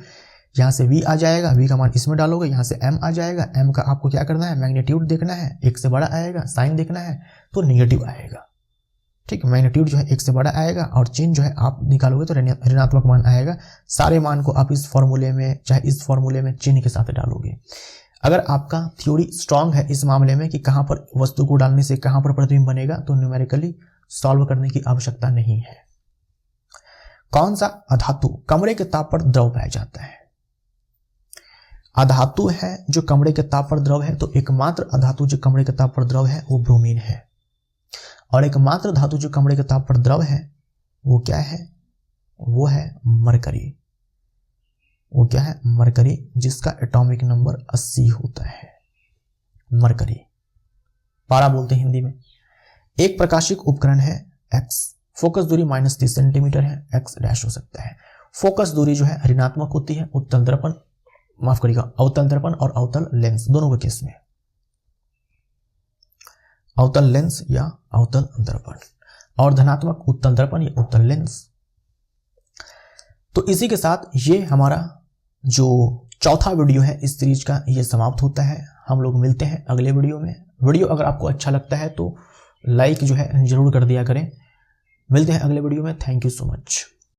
यहाँ से v आ जाएगा, v का मान इसमें डालोगे, यहाँ से m आ जाएगा, m का आपको क्या करना है, मैग्नीट्यूड देखना है, 1 से बड़ा आएगा, साइन देखना है तो नेगेटिव आएगा। ठीक, मैग्नीट्यूड जो है 1 से बड़ा आएगा और चिन्ह जो है आप निकालोगे तो ऋणात्मक मान आएगा। सारे मान को आप इस फॉर्मूले में, चाहे इस फॉर्मूले में चिन्ह के साथ डालोगे। अगर आपका थ्योरी स्ट्रांग है इस मामले में कि कहां पर वस्तु को डालने से कहां पर प्रतिबिंब बनेगा, तो न्यूमेरिकली सॉल्व करने की आवश्यकता नहीं है। कौन सा अधातु कमरे के ताप पर द्रव पाया जाता है? अधातु है जो कमरे के ताप पर द्रव है, तो एकमात्र अधातु जो कमरे के ताप पर द्रव है वो ब्रोमीन है, और एकमात्र धातु जो कमरे के ताप पर द्रव है वो क्या है, वो है मरकरी। वो क्या है, मरकरी, जिसका एटॉमिक नंबर 80 होता है। मरकरी, पारा बोलते हैं हिंदी में। एक प्रकाशिक उपकरण है x, फोकस दूरी -30 सेंटीमीटर है, x डैश हो सकता है। फोकस दूरी जो है ऋणात्मक होती है उत्तल दर्पण, माफ करिएगा, अवतल दर्पण और अवतल लेंस दोनों के केस में, अवतल लेंस या अवतल दर्पण, और धनात्मक उत्तल दर्पण या उत्तल लेंस। तो इसी के साथ ये हमारा जो चौथा वीडियो है इस सीरीज का ये समाप्त होता है। हम लोग मिलते हैं अगले वीडियो में। वीडियो अगर आपको अच्छा लगता है तो लाइक जो है जरूर कर दिया करें। मिलते हैं अगले वीडियो में। Thank you so much.